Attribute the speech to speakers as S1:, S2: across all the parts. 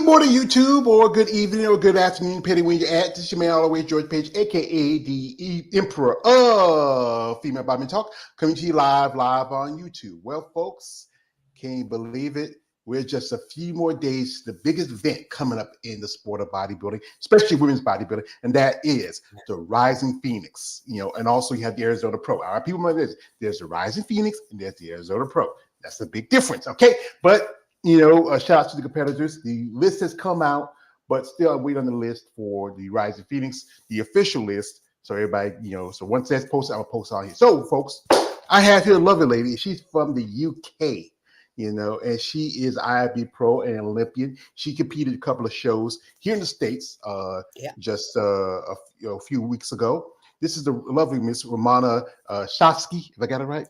S1: Good morning, YouTube, or good evening, or good afternoon, depending when you're at. This is your man, always George Page, aka the Emperor of Female Bodybuilding Talk, coming to you live on YouTube. Well, folks, can you believe it? We're just a few more days to the biggest event coming up in the sport of bodybuilding, especially women's bodybuilding, and that is the Rising Phoenix. And also you have the Arizona Pro. All right, people know this. There's the Rising Phoenix and there's the Arizona Pro. That's a big difference, okay? But shout out to the competitors. The list has come out, but still I wait on the list for the Rising Phoenix, the official list. So everybody, so once that's posted, I'll post on here. So, folks, I have here a lovely lady. She's from the UK, and she is IFBB Pro and Olympian. She competed a couple of shows here in the States just a few weeks ago. This is the lovely Miss Romana Shatsky, if I got it right.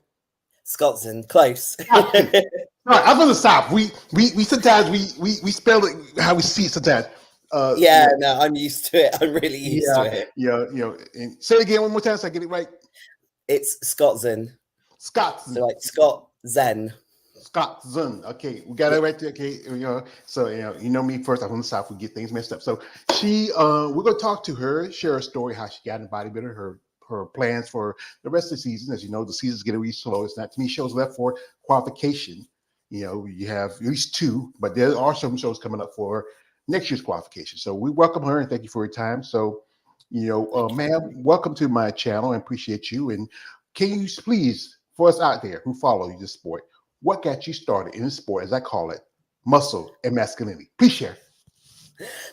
S2: Skotzen, close.
S1: All right, I'm from the South. We sometimes we spell it how we see it sometimes.
S2: No, I'm used to it. I'm really used to it.
S1: And say it again one more time so I get it right.
S2: It's Skotzen.
S1: Skotzen.
S2: So like Scott Zen.
S1: Skotzen. Okay, we got it right there. Okay, so you know me first. I'm from the South. We get things messed up. So we're gonna talk to her, share her story, how she got in bodybuilding, her plans for the rest of the season. As you know, the season's getting really slow. It's not too many shows left for qualification. You have at least two, but there are some shows coming up for next year's qualification. So we welcome her and thank you for your time. So, ma'am, welcome to my channel. I appreciate you. And can you please, for us out there who follow this sport, what got you started in the sport, as I call it, muscle and masculinity? Please share.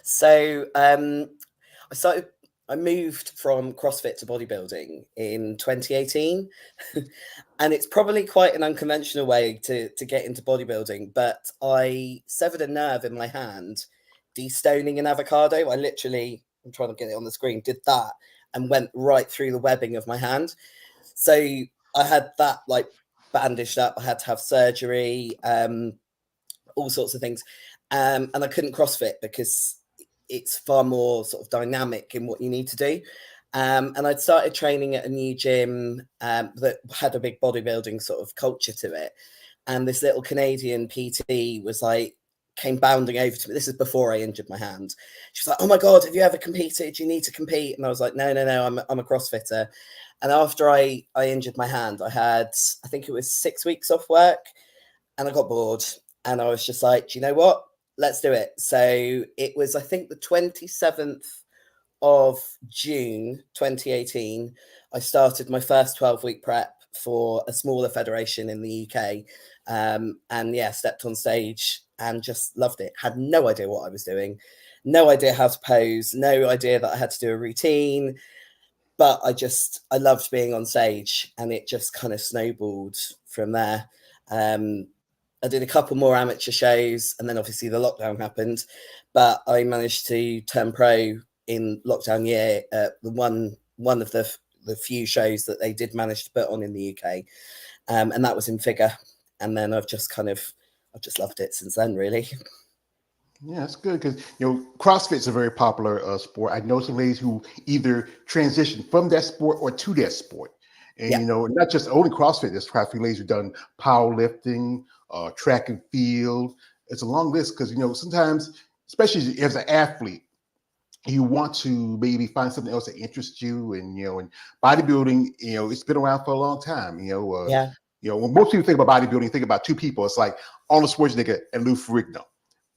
S2: So I moved from CrossFit to bodybuilding in 2018, and it's probably quite an unconventional way to get into bodybuilding, but I severed a nerve in my hand, destoning an avocado. I'm trying to get it on the screen, did that and went right through the webbing of my hand. So I had that like bandaged up. I had to have surgery, all sorts of things. And I couldn't CrossFit because it's far more sort of dynamic in what you need to do. And I'd started training at a new gym that had a big bodybuilding sort of culture to it. And this little Canadian PT came bounding over to me. This is before I injured my hand. She was like, "Oh my God, have you ever competed? You need to compete." And I was like, no, I'm a CrossFitter. And after I injured my hand, I had, I think it was 6 weeks off work, and I got bored. And I was just like, do you know what? Let's do it. So it was, I think, the 27th of June 2018. I started my first 12-week prep for a smaller federation in the UK. Stepped on stage and just loved it. Had no idea what I was doing, no idea how to pose, no idea that I had to do a routine. But I loved being on stage, and it just kind of snowballed from there. I did a couple more amateur shows, and then obviously the lockdown happened, but I managed to turn pro in lockdown year at one of the few shows that they did manage to put on in the UK. And that was in figure. And then I've just loved it since then, really.
S1: Yeah, that's good because CrossFit's a very popular sport. I know some ladies who either transition from that sport or to that sport, and not just only CrossFit. There's CrossFit ladies who've done powerlifting, track and field. It's a long list because sometimes, especially as an athlete, you want to maybe find something else that interests you, and and bodybuilding, it's been around for a long time. When most people think about bodybuilding, think about two people. It's like Arnold Schwarzenegger and Lou Ferrigno.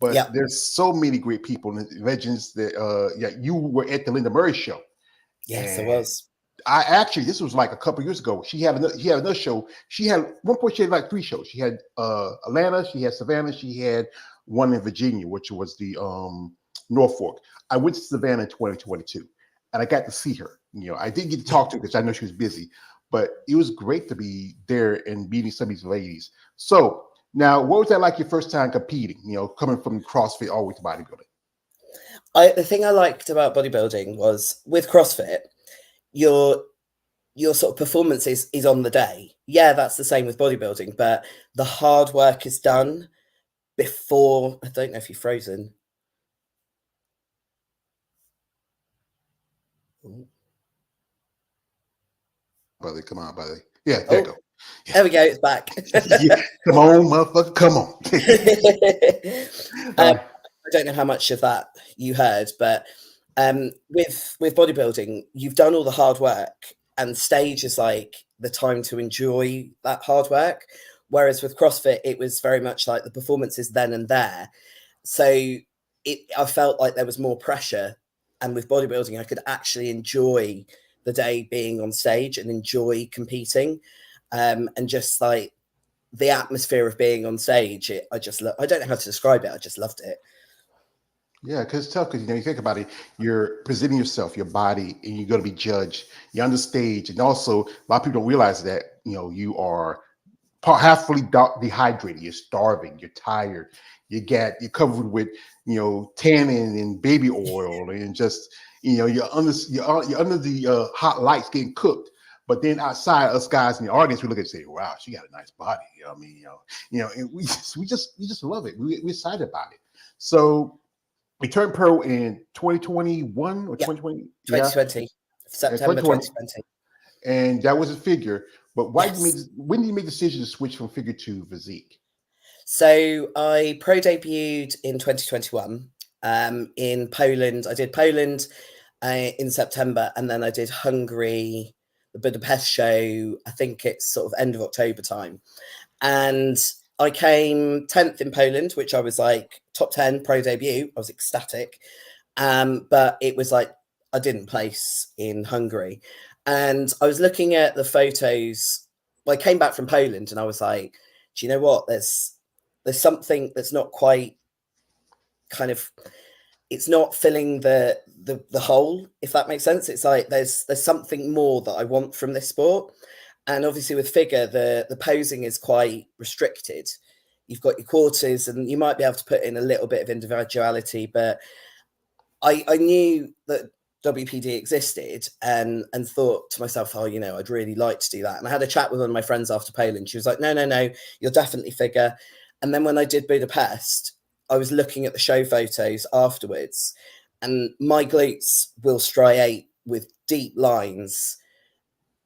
S1: But there's so many great people and legends that you were at the Linda Murray show.
S2: Yes, I was.
S1: This was like a couple years ago. He had another show. She had one point. She had like 3 shows. She had Atlanta. She had Savannah. She had one in Virginia, which was the Norfolk. I went to Savannah in 2022, and I got to see her. I didn't get to talk to her because I know she was busy, but it was great to be there and meeting some of these ladies. So now, what was that like your first time competing? Coming from CrossFit all the way to bodybuilding.
S2: The thing I liked about bodybuilding was with CrossFit, your sort of performance is on the day. Yeah, that's the same with bodybuilding, but the hard work is done before. I don't know if you're frozen.
S1: Brother, come on, brother. Yeah, there you go.
S2: Yeah. There we go. It's back.
S1: Yeah, come on, motherfucker. Come on.
S2: don't know how much of that you heard, but with bodybuilding, you've done all the hard work, and stage is like the time to enjoy that hard work. Whereas with CrossFit, it was very much like the performance is then and there. So I felt like there was more pressure, and with bodybuilding, I could actually enjoy the day being on stage and enjoy competing, and just like the atmosphere of being on stage. I don't know how to describe it. I just loved it.
S1: Yeah, because it's tough because, you know, you think about it, you're presenting yourself, your body, and you're going to be judged. You're on the stage. And also, a lot of people don't realize that, you know, you are half fully dehydrated. You're starving. You're tired. You're covered with, you know, tannin and baby oil, and just, you know, you're under the hot lights getting cooked. But then outside, us guys in the audience, we look at it and say, "Wow, she got a nice body." You know what I mean? And we just love it. We're excited about it. So we turned pro in 2021 or 2020?
S2: 2020, yeah. September 2020.
S1: And that was a figure. But when did you make the decision to switch from figure to physique?
S2: So I pro debuted in 2021 in Poland. I did Poland in September, and then I did Hungary, the Budapest show. I think it's sort of end of October time. And I came 10th in Poland, which I was like top 10 pro debut. I was ecstatic. But it was like I didn't place in Hungary. And I was looking at the photos. Well, I came back from Poland and I was like, do you know what? There's something that's not quite kind of, it's not filling the hole, if that makes sense. It's like there's something more that I want from this sport. And obviously with figure, the posing is quite restricted. You've got your quarters and you might be able to put in a little bit of individuality, but I knew that WPD existed and thought to myself, oh, you know, I'd really like to do that. And I had a chat with one of my friends after Poland. She was like, no, you'll definitely figure. And then when I did Budapest, I was looking at the show photos afterwards, and my glutes will striate with deep lines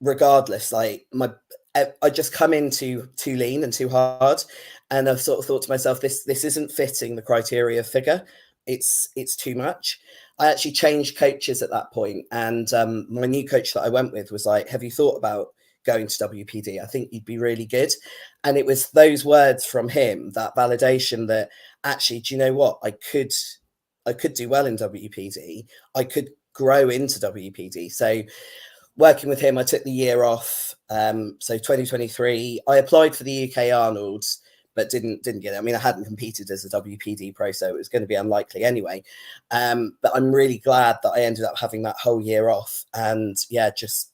S2: regardless. Like I just come in too lean and too hard, and I've sort of thought to myself, this isn't fitting the criteria of figure. It's too much. I actually changed coaches at that point, and my new coach that I went with was like, have you thought about going to WPD? I think you'd be really good. And it was those words from him, that validation that actually, do you know what? I could do well in WPD. I could grow into WPD. So working with him, I took the year off. So 2023, I applied for the UK Arnold's, but didn't get it. I mean, I hadn't competed as a WPD pro, so it was going to be unlikely anyway. But I'm really glad that I ended up having that whole year off, and yeah, just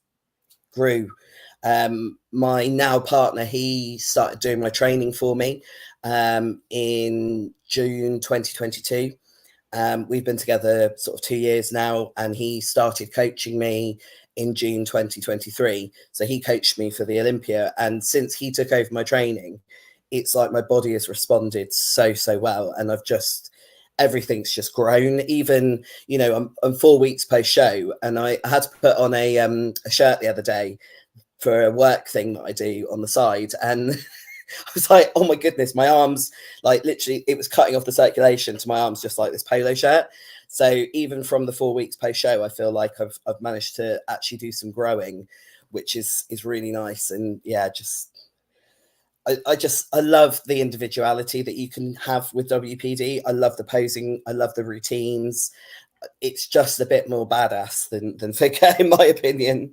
S2: grew. My now partner, he started doing my training for me in June 2022. We've been together sort of 2 years now, and he started coaching me in June 2023. So he coached me for the Olympia, and since he took over my training, it's like my body has responded so well, and everything's just grown. Even, you know, I'm 4 weeks post show, and I had to put on a shirt the other day for a work thing that I do on the side, and I was like, oh my goodness, my arms, like literally it was cutting off the circulation to my arms, just like this polo shirt. So even from the 4 weeks post show, I feel like I've managed to actually do some growing, which is really nice. And yeah, I love the individuality that you can have with WPD. I love the posing. I love the routines. It's just a bit more badass than figure, in my opinion.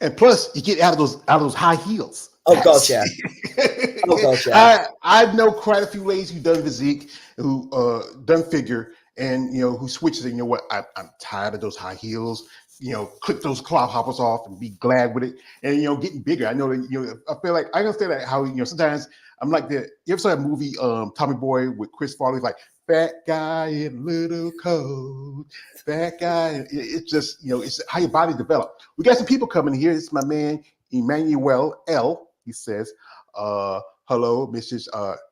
S1: And plus, you get out of those high heels.
S2: Oh God, yeah. Oh God, yeah.
S1: I know quite a few ladies who done physique, who done figure, and you know, who switches. And you know what? I'm tired of those high heels. You know, click those cloud hoppers off and be glad with it. And you know, getting bigger. I know that, you know, I feel like I understand that how, you know, sometimes I'm like you ever saw that movie Tommy Boy with Chris Farley, like fat guy in little coat, fat guy. It's just, you know, it's how your body developed. We got some people coming here. This is my man Emmanuel L. He says, hello, Mrs.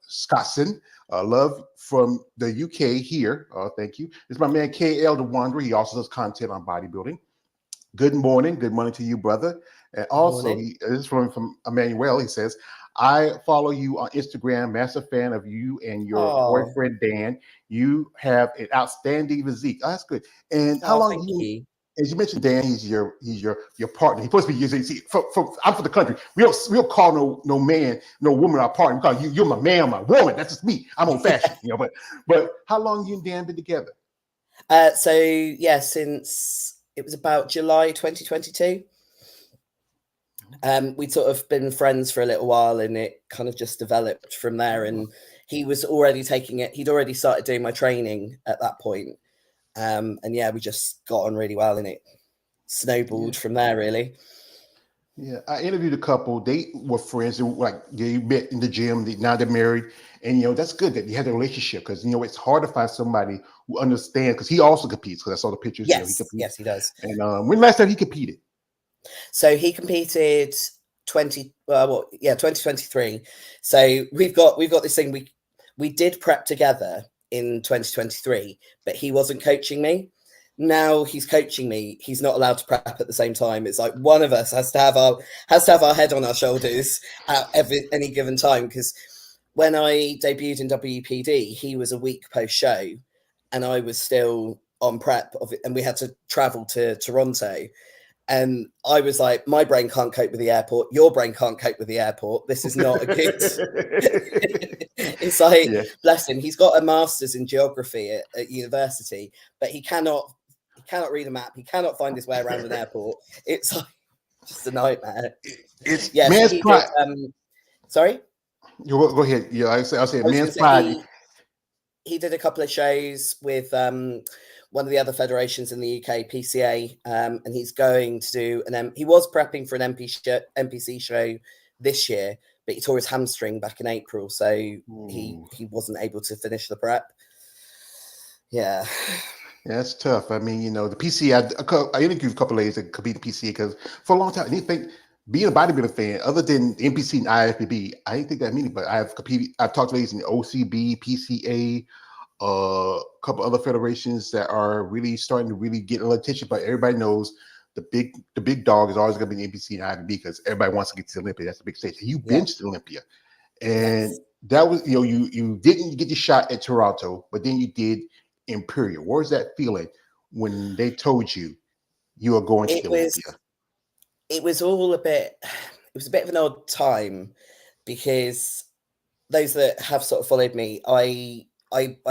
S1: Skotzen. Love from the UK here. Thank you. This is my man KL the Wanderer. He also does content on bodybuilding. Good morning. Good morning to you, brother. And also, this is from Emmanuel. He says, I follow you on Instagram. Massive fan of you and your boyfriend Dan. You have an outstanding physique. Oh, that's good. And how long
S2: thank
S1: you?
S2: you.
S1: As you mentioned, Dan, he's your partner. He's supposed to be. See, I'm from the country. We don't call no man, no woman our partner. We call you're my man, my woman. That's just me. I'm old fashioned, you know. But how long you and Dan been together?
S2: So yeah, since it was about July 2022. We'd sort of been friends for a little while, and it kind of just developed from there. And he was already taking it. He'd already started doing my training at that point. And yeah, we just got on really well, and it snowballed from there, really.
S1: Yeah, I interviewed a couple. They were friends. They met in the gym. Now they're married, and that's good that you had a relationship because it's hard to find somebody who understands. Because he also competes. Because I saw the pictures.
S2: Yes,
S1: he competes.
S2: Yes, he does.
S1: And when last time he competed?
S2: So he competed 2023. So we've got this thing. We did prep together in 2023, but he wasn't coaching me. Now he's coaching me. He's not allowed to prep at the same time. It's like one of us has to have our head on our shoulders at any given time. Because when I debuted in WPD, he was a week post show, and I was still on prep of it, and we had to travel to Toronto. And I was like, my brain can't cope with the airport. Your brain can't cope with the airport. This is not a good. It's like, bless him. He's got a master's in geography at university, but he cannot read a map. He cannot find his way around an airport. It's like just a nightmare.
S1: It's
S2: man's pride. Sorry?
S1: Go ahead. Yeah, I'll say man's pride.
S2: He did a couple of shows with one of the other federations in the UK, PCA, and he's going to do he was prepping for an NPC show this year, but he tore his hamstring back in April, so he wasn't able to finish the prep. Yeah,
S1: that's tough. I mean, the PCA. I interviewed a couple of ladies that compete in PCA because for a long time, I didn't think being a bodybuilding fan, other than NPC and IFBB, I didn't think that many. But I've competed. I've talked to ladies in the OCB, PCA. A couple other federations that are really starting to really get a little attention, but everybody knows the big dog is always going to be the NPC and IFBB because everybody wants to get to Olympia. That's the big stage. You've been to Olympia, and that was you didn't get the shot at Toronto, but then you did Imperial. What was that feeling when they told you you were going to Olympia?
S2: It was all a bit. It was a bit of an odd time because those that have sort of followed me, I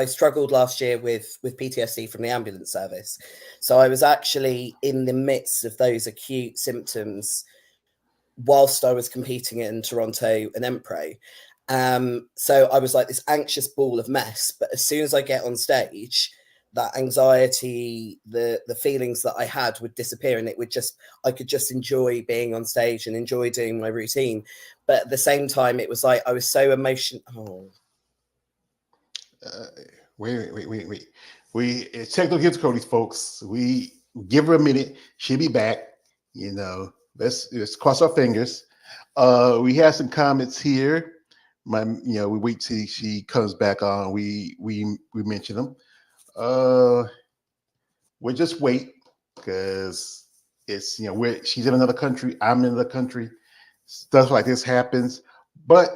S2: struggled last year with PTSD from the ambulance service. So I was actually in the midst of those acute symptoms whilst I was competing in Toronto and Empro. So I was like this anxious ball of mess. But as soon as I get on stage, that anxiety, the feelings that I had would disappear, and I could just enjoy being on stage and enjoy doing my routine. But at the same time, it was like I was so emotional.
S1: Wait. It's technical difficulties, folks. We give her a minute. She'll be back. Let's cross our fingers. We have some comments here. We wait till she comes back on. We mention them. We'll just wait because it's she's in another country. I'm in another country. Stuff like this happens. But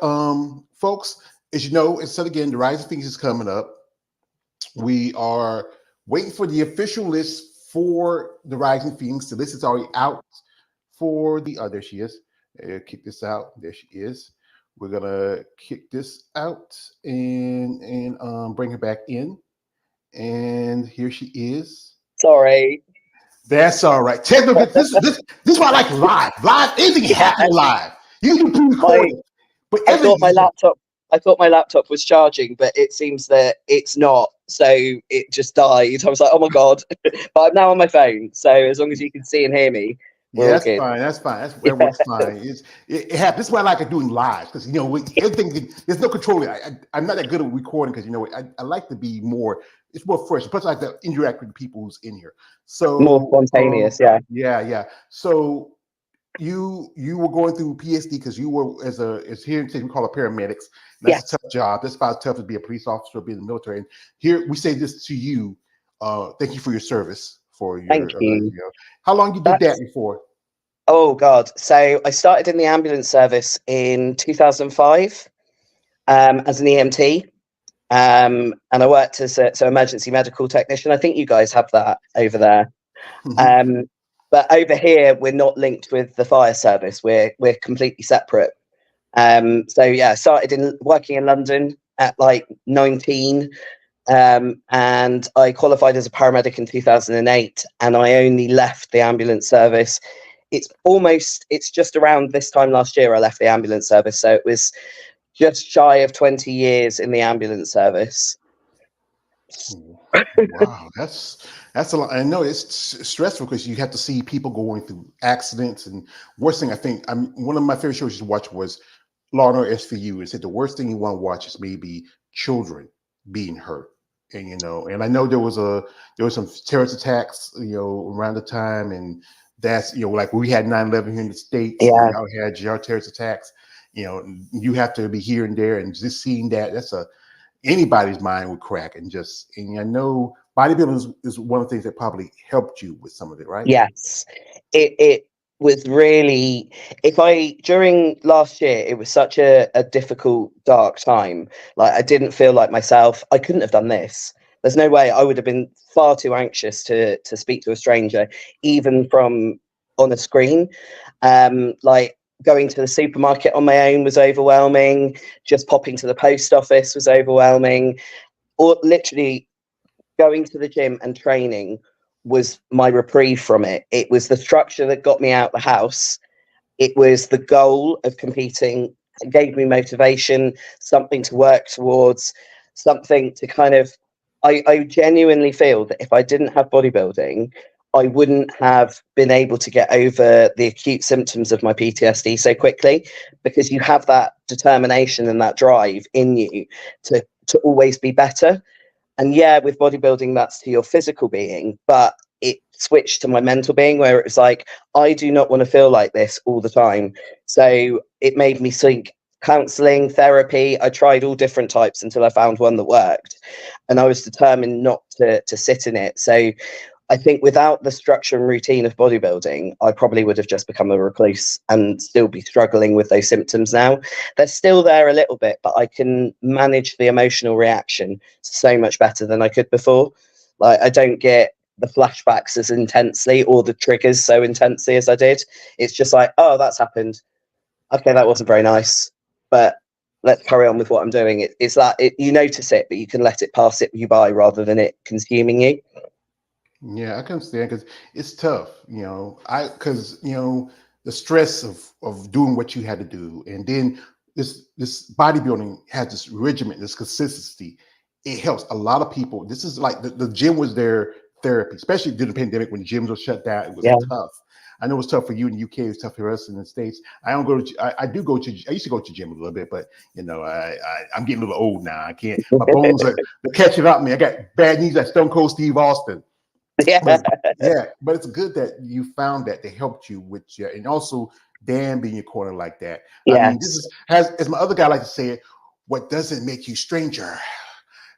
S1: folks. As you know, instead again, the Rising Phoenix is coming up. We are waiting for the official list for the Rising Phoenix. The list is already out for there she is. Kick this out. There she is. We're gonna kick this out and bring her back in. And here she is.
S3: Sorry.
S1: That's all right. Technical. This is why I like live. Live, anything happen live. You can pre-record it. But
S3: I thought my laptop was charging, but it seems that it's not. So it just died. I was like, oh my God. But I'm now on my phone. So as long as you can see and hear me,
S1: that's fine. That works fine. It happens. This is why I like doing live because everything. There's no controlling. I'm not that good at recording because I like to be more. It's more fresh. Plus, I like to interact with the people who's in here. So
S3: more spontaneous.
S1: Yeah. So you were going through PSD because you were as here in Texas we call it paramedics. That's a tough job. That's about as tough as be a police officer, be in the military. And here we say this to you. Thank you for your service.
S3: Thank you.
S1: How long you did that before?
S3: Oh God. So I started in the ambulance service in 2005 as an EMT. And I worked as a emergency medical technician. I think you guys have that over there. But over here, we're not linked with the fire service. We're completely separate. So yeah, I started working in London at like 19, and I qualified as a paramedic in 2008, and I only left the ambulance service. It's just around this time last year I left the ambulance service, so it was just shy of 20 years in the ambulance service.
S1: Wow, that's a lot. I know it's stressful because you have to see people going through accidents, and worst thing I think one of my favorite shows to watch was Law and Order SVU. It said the worst thing you want to watch is maybe children being hurt, and and I know there was some terrorist attacks, around the time, and that's like we had 9/11 here in the States.
S3: Yeah.
S1: We had terrorist attacks. You have to be here and there, and just seeing that, anybody's mind would crack, and I know bodybuilding is one of the things that probably helped you with some of it, right?
S3: Yes, it was really, during last year, it was such a difficult, dark time. Like, I didn't feel like myself. I couldn't have done this. There's no way. I would have been far too anxious to speak to a stranger, even from on a screen. Like, going to the supermarket on my own was overwhelming. Just popping to the post office was overwhelming. Or literally going to the gym and training was my reprieve from it. It was the structure that got me out the house. It was the goal of competing. It gave me motivation, something to work towards, something to kind of, I genuinely feel that if I didn't have bodybuilding, I wouldn't have been able to get over the acute symptoms of my PTSD so quickly, because you have that determination and that drive in you to always be better. And yeah, with bodybuilding, that's to your physical being, but it switched to my mental being, where it was like, I do not want to feel like this all the time. So it made me seek counseling, therapy. I tried all different types until I found one that worked, and I was determined not to sit in it. So I think without the structure and routine of bodybuilding, I probably would have just become a recluse and still be struggling with those symptoms now. They're still there a little bit, but I can manage the emotional reaction so much better than I could before. Like, I don't get the flashbacks as intensely or the triggers so intensely as I did. It's just like, oh, that's happened. Okay, that wasn't very nice, but let's carry on with what I'm doing. It's that you notice it, but you can let it pass you by rather than it consuming you.
S1: Yeah, I can understand, because it's tough, because the stress of doing what you had to do, and then this bodybuilding has this regimen, this consistency. It helps a lot of people. This is like the gym was their therapy, especially during the pandemic when gyms were shut down. It was tough. I know it's tough for you in the UK. It's tough for us in the States. I used to go to gym a little bit, but I'm getting a little old now. I can't. My bones are catching up to me. I got bad knees like Stone Cold Steve Austin.
S3: Yeah.
S1: But it's good that you found that they helped you with and also Dan being your corner like that.
S3: Yes.
S1: I mean, this is, as my other guy like to say it, what doesn't make you stranger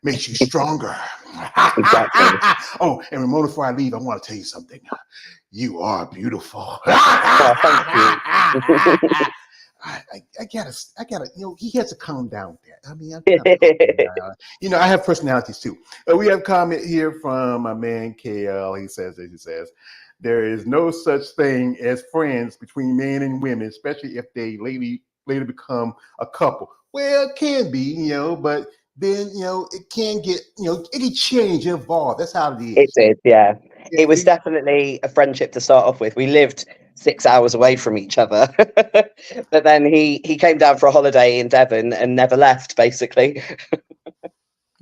S1: makes you stronger.
S3: Exactly.
S1: Oh, and Ramona, before I leave, I want to tell you something. You are beautiful.
S3: Oh, thank you.
S1: I gotta, he has to calm down with that. I mean, I have personalities too. We have a comment here from my man KL. He says, there is no such thing as friends between men and women, especially if they later become a couple. Well, it can be, but then, it can get, it can change and evolve. That's how it is.
S3: It did, yeah. It was definitely a friendship to start off with. We lived 6 hours away from each other, but then he came down for a holiday in Devon and never left, basically.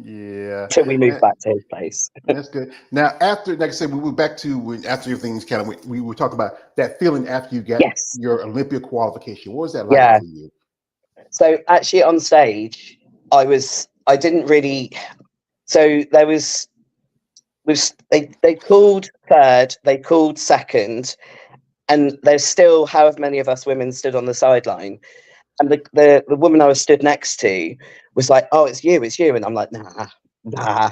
S1: Yeah.
S3: Till we moved back to his place.
S1: That's good. Now, after, like I said, we were back to after everything's kind of, we were talking about that feeling after you got your Olympia qualification. What was that like for you? So
S3: actually on stage, I didn't really, so there was they called third, they called second, and there's still however many of us women stood on the sideline, and the woman I was stood next to was like, oh, it's you, and I'm like, nah.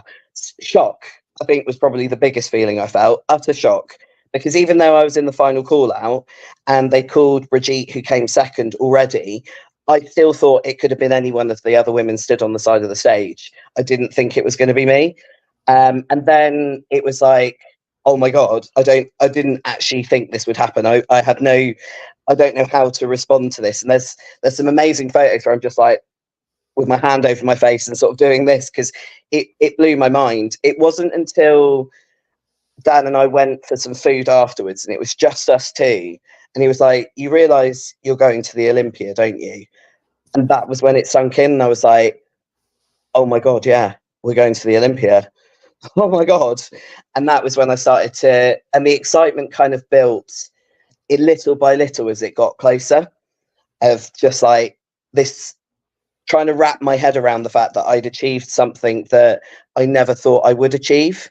S3: Shock, I think, was probably the biggest feeling I felt. Utter shock, because even though I was in the final call out and they called Brigitte, who came second already, I still thought it could have been any one of the other women stood on the side of the stage. I didn't think it was going to be me. And then it was like, oh my God, I didn't actually think this would happen. I don't know how to respond to this. And there's some amazing photos where I'm just like, with my hand over my face and sort of doing this, because it blew my mind. It wasn't until Dan and I went for some food afterwards, and it was just us two. And he was like, you realise you're going to the Olympia, don't you? And that was when it sunk in. And I was like, oh my God, yeah, we're going to the Olympia. Oh my God. And that was when I started to, and the excitement kind of built it little by little as it got closer, of just like this, trying to wrap my head around the fact that I'd achieved something that I never thought I would achieve.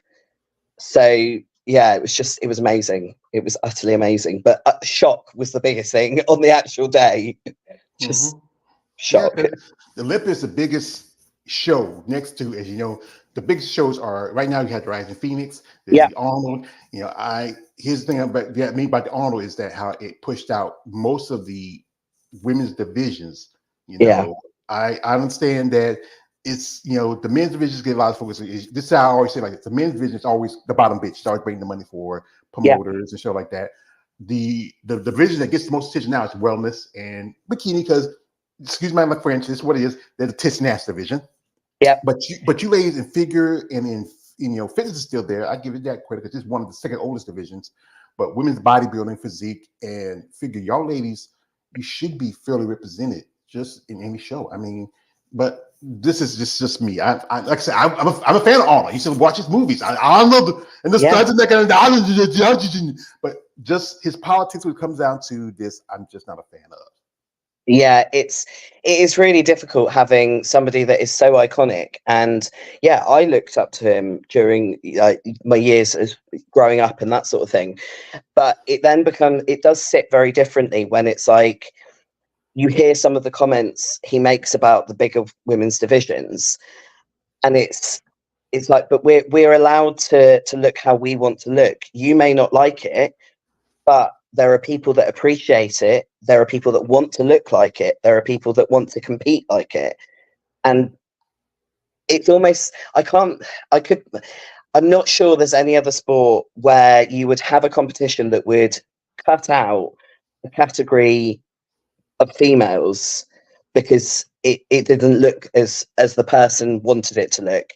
S3: So yeah, it was amazing. It was utterly amazing. But shock was the biggest thing on the actual day. Just shock.
S1: Yeah, the Olympia is the biggest show next to, as you know, the biggest shows are right now. You have the Rising Phoenix, there's the Arnold. You know, here's the thing about me about the Arnold is that how it pushed out most of the women's divisions. You know, I understand that it's, you know, the men's divisions get a lot of focus. This is how I always say, like, the men's division is always the bottom bitch, starts bringing the money for promoters and show like that. The division that gets the most attention now is wellness and bikini, because, excuse my French, this is what it is. They're the tits and ass division.
S3: Yeah.
S1: But you ladies in figure and in you know, fitness is still there. I give it that credit because it's one of the second oldest divisions. But women's bodybuilding, physique, and figure, y'all ladies, you should be fairly represented just in any show. I mean, but this is just me. Like I said, I'm a fan of Arnold. You should watch his movies. I don't know the studs and that kind of, but just his politics, when it comes down to this, I'm just not a fan of.
S3: Yeah, it is really difficult having somebody that is so iconic. And yeah, I looked up to him during my years as growing up and that sort of thing. But it does sit very differently when it's like you hear some of the comments he makes about the bigger women's divisions, and it's like, but we're allowed to look how we want to look. You may not like it, but there are people that appreciate it. There are people that want to look like it. There are people that want to compete like it. And it's almost, I'm not sure there's any other sport where you would have a competition that would cut out a category of females because it didn't look as the person wanted it to look.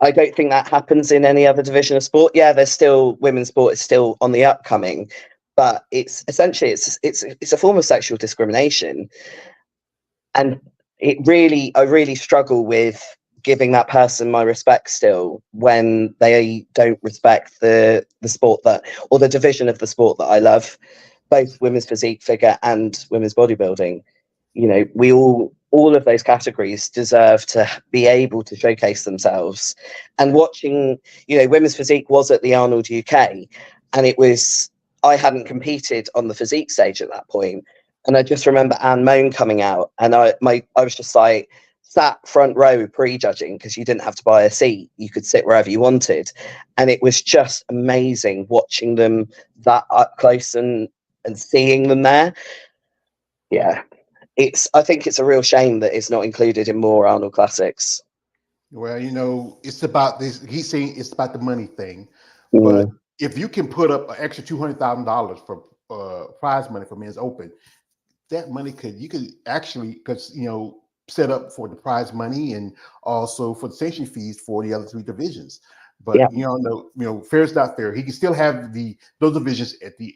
S3: I don't think that happens in any other division of sport. Yeah, there's still women's sport is still on the upcoming, but it's essentially it's a form of sexual discrimination, and I really struggle with giving that person my respect still when they don't respect the sport or the division of the sport that I love, both women's physique, figure, and women's bodybuilding. You know, we all of those categories deserve to be able to showcase themselves. And watching, you know, women's physique was at the Arnold UK, and I hadn't competed on the physique stage at that point. And I just remember Anne Moan coming out, and I was just like sat front row pre-judging because you didn't have to buy a seat. You could sit wherever you wanted. And it was just amazing watching them that up close and seeing them there. Yeah. I think it's a real shame that it's not included in more Arnold Classics.
S1: Well, you know, it's about this. He's saying it's about the money thing, but if you can put up an extra $200,000 for prize money for Men's Open, that money you could actually, because you know, set up for the prize money and also for the sanction fees for the other three divisions. But you know, fair is not fair. He can still have those divisions at the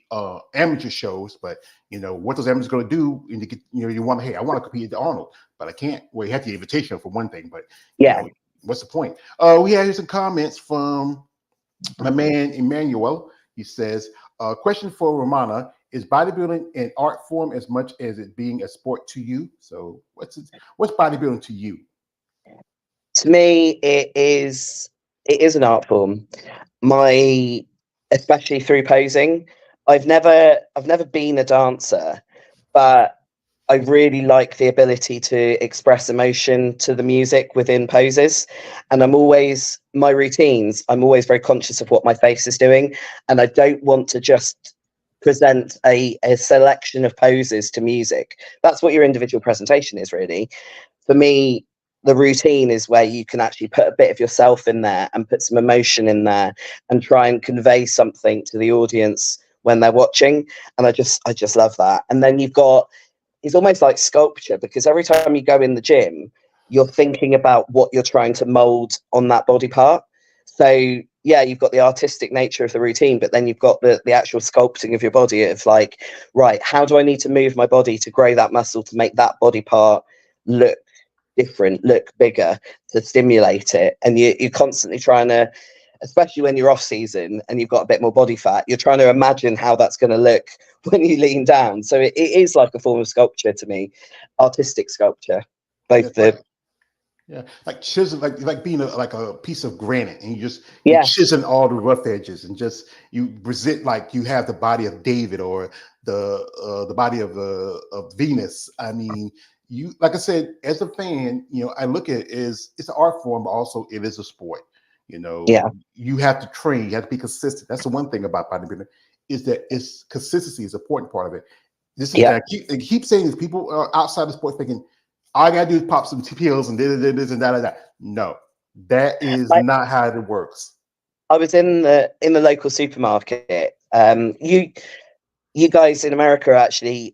S1: amateur shows, but you know what those amateurs going to do? And you get, you know, you want to, hey, I want to compete at the Arnold, but I can't. Well, you have the invitation for one thing, but you know, what's the point? We had some comments from my man Emmanuel. He says, question for Romana: is bodybuilding an art form as much as it being a sport to you? So what's bodybuilding to you?
S3: To me, it is an art form. Especially through posing. I've never been a dancer, but I really like the ability to express emotion to the music within poses. And my routines, I'm always very conscious of what my face is doing. And I don't want to just present a selection of poses to music. That's what your individual presentation is, really. For me, the routine is where you can actually put a bit of yourself in there and put some emotion in there and try and convey something to the audience when they're watching. And I just love that. And then it's almost like sculpture, because every time you go in the gym, you're thinking about what you're trying to mold on that body part. So yeah, you've got the artistic nature of the routine, but then you've got the actual sculpting of your body of like, right, how do I need to move my body to grow that muscle to make that body part look different, look bigger, to stimulate it. And you're constantly trying to, especially when you're off season and you've got a bit more body fat, you're trying to imagine how that's going to look when you lean down. So it is like a form of sculpture to me, artistic sculpture.
S1: Like chisel, like being like a piece of granite, and you
S3: Yeah.
S1: chiseling all the rough edges, and just you present like you have the body of David or the body of Venus. I mean, you, like I said, as a fan, I look at it as it's an art form, but also it is a sport.
S3: Yeah.
S1: You have to train, you have to be consistent. That's the one thing about bodybuilding, is that it's consistency is an important part of it. This is I keep saying this. People are outside the sport thinking, all I gotta do is pop some pills and this and that. No, that is not how it works.
S3: I was in the local supermarket. You guys in America actually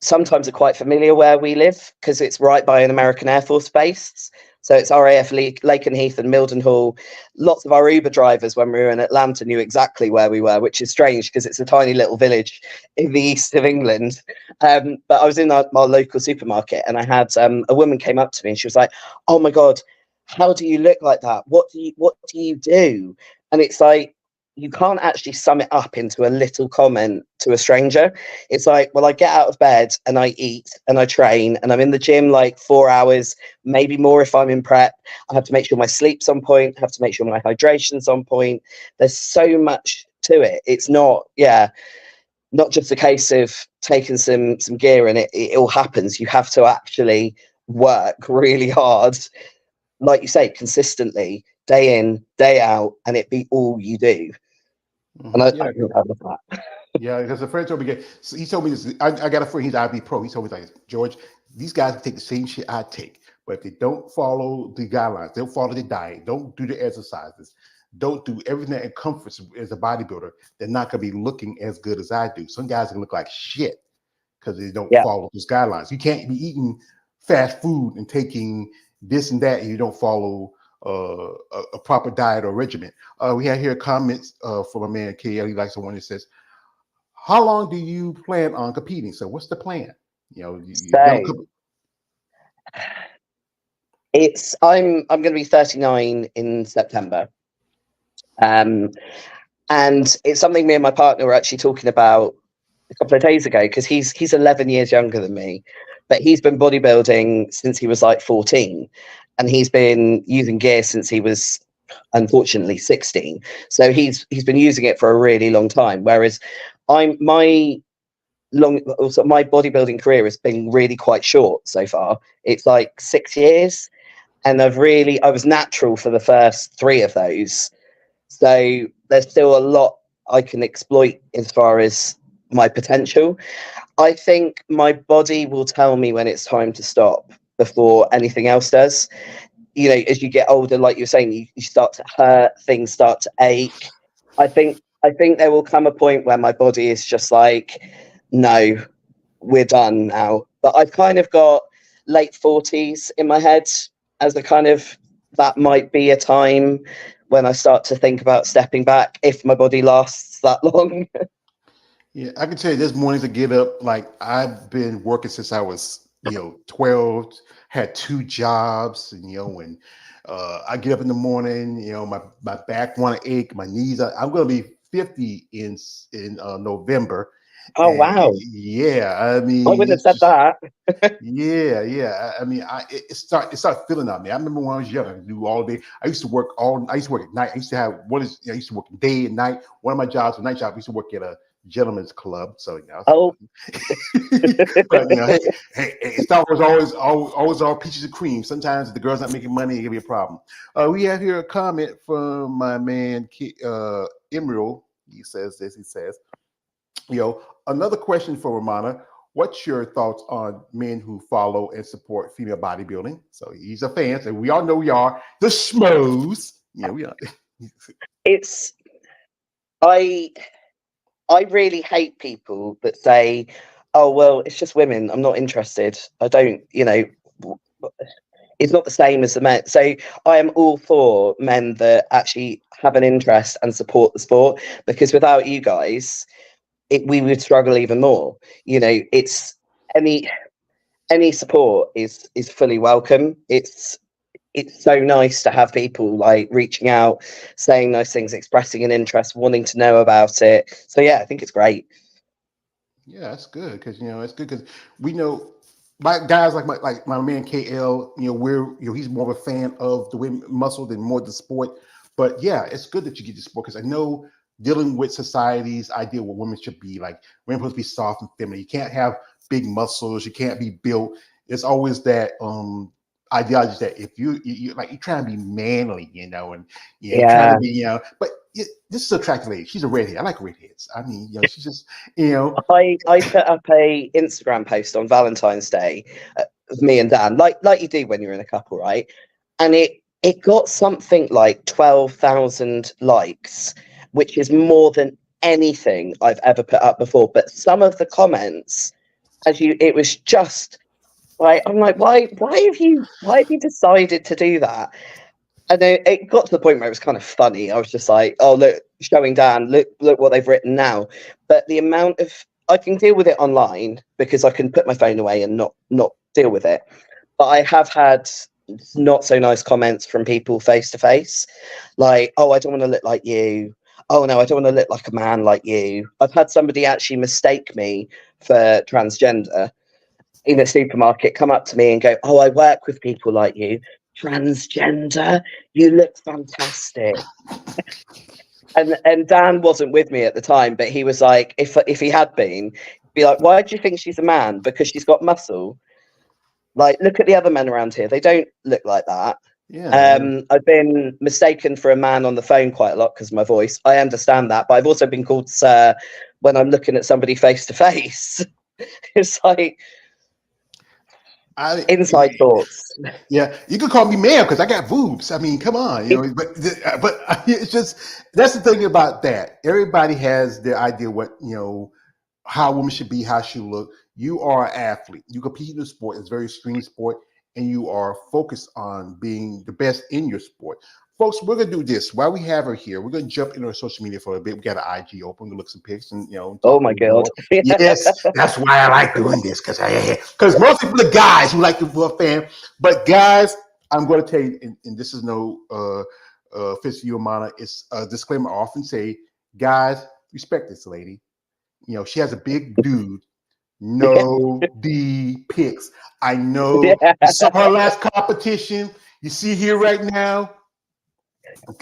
S3: sometimes are quite familiar where we live, because it's right by an American Air Force base. So it's RAF Lakenheath and Mildenhall. Lots of our Uber drivers, when we were in Atlanta, knew exactly where we were, which is strange because it's a tiny little village in the east of England. But I was in my local supermarket, and I had a woman came up to me and she was like, "Oh my God, how do you look like that? What do you do?" And it's like, you can't actually sum it up into a little comment to a stranger. It's like, well, I get out of bed and I eat and I train and I'm in the gym like 4 hours, maybe more if I'm in prep. I have to make sure my sleep's on point, I have to make sure my hydration's on point. There's so much to it. It's not just a case of taking some gear and it all happens. You have to actually work really hard, like you say, consistently, day in, day out, and it be all you do. And I think I love that.
S1: Yeah, because a friend told me, so he told me this. I got a friend, he's IB Pro. He told me, like, George, these guys take the same shit I take, but if they don't follow the guidelines, don't follow the diet, don't do the exercises, don't do everything that comforts as a bodybuilder, they're not going to be looking as good as I do. Some guys can look like shit because they don't follow those guidelines. You can't be eating fast food and taking this and that, and you don't follow a proper diet or regimen. We have here comments from a man, KL. He likes the one that says, "How long do you plan on competing?" So, what's the plan?
S3: I'm going to be 39 in September, and it's something me and my partner were actually talking about a couple of days ago, because he's 11 years younger than me, but he's been bodybuilding since he was like 14. And he's been using gear since he was, unfortunately, 16. So he's been using it for a really long time. Whereas my bodybuilding career has been really quite short so far. It's like 6 years, and I was natural for the first 3 of those. So there's still a lot I can exploit as far as my potential. I think my body will tell me when it's time to stop before anything else does. As you get older, like you're saying, you start to hurt, things start to ache. I think there will come a point where my body is just like, no, we're done now. But I've kind of got late 40s in my head as a kind of, that might be a time when I start to think about stepping back, if my body lasts that long.
S1: Yeah, I can tell you, there's mornings I get up, like I've been working since I was 12, had 2 jobs, and when I get up in the morning, my back want to ache, my knees. I'm going to be 50 in November.
S3: Oh, and wow!
S1: Yeah, I mean,
S3: I wouldn't have said that.
S1: yeah. I mean, it started feeling on me. I remember when I was young, I do all day. I used to work at night. I used to work day and night. One of my jobs, a night job, I used to work at a gentlemen's club. So
S3: Oh,
S1: but hey, it's not always all peaches and cream. Sometimes if the girl's not making money, it can be a problem. We have here a comment from my man Emerald. He says this. He says, another question for Romana. What's your thoughts on men who follow and support female bodybuilding? So he's a fan, so we all know we are the schmoes. We are.
S3: It's I really hate people that say, "Oh well, it's just women. I'm not interested. I don't, it's not the same as the men." So I am all for men that actually have an interest and support the sport, because without you guys, we would struggle even more. It's any support is fully welcome. It's so nice to have people like reaching out, saying nice things, expressing an interest, wanting to know about it. So yeah, I think it's great.
S1: Yeah, that's good because it's good because we know my guys like my man KL. He's more of a fan of the women muscle than more the sport. But yeah, it's good that you get the sport because I know dealing with society's idea what women should be like. Women supposed to be soft and feminine. You can't have big muscles. You can't be built. It's always that ideology that if you're trying to be manly, and trying to be, but this is an attractive lady. She's a redhead. I like redheads. I mean, she's just,
S3: I put up a Instagram post on Valentine's Day of me and Dan, like you do when you're in a couple, right? And it got something like 12,000 likes, which is more than anything I've ever put up before. But some of the comments, it was just like, I'm like, why have you decided to do that? And then it got to the point where it was kind of funny. I was just like, oh, look, showing Dan, look what they've written now. But the amount of, I can deal with it online because I can put my phone away and not deal with it. But I have had not so nice comments from people face to face, like, oh, I don't want to look like you. Oh no, I don't want to look like a man like you. I've had somebody actually mistake me for transgender in a supermarket, come up to me and go, oh, I work with people like you. Transgender, you look fantastic. And Dan wasn't with me at the time, but he was like, if he had been, he'd be like, why do you think she's a man? Because she's got muscle. Like, look at the other men around here. They don't look like that.
S1: Yeah.
S3: I've been mistaken for a man on the phone quite a lot because of my voice. I understand that, but I've also been called sir when I'm looking at somebody face to face. It's like inside thoughts.
S1: Yeah, you can call me ma'am because I got boobs. I mean, come on, But it's just that's the thing about that. Everybody has their idea what how women should be, how she look. You are an athlete. You compete in the sport. It's a very extreme sport, and you are focused on being the best in your sport. Folks, we're gonna do this while we have her here. We're gonna jump into our social media for a bit. We got an IG open to look some pics and
S3: oh my god,
S1: yes, that's why I like doing this because most of the guys who like to be a fan, but guys, I'm going to tell you, and this is no offense to you, Romana. It's a disclaimer. I often say, guys, respect this lady. She has a big dude. No D pics. I know you saw her last competition. You see here right now.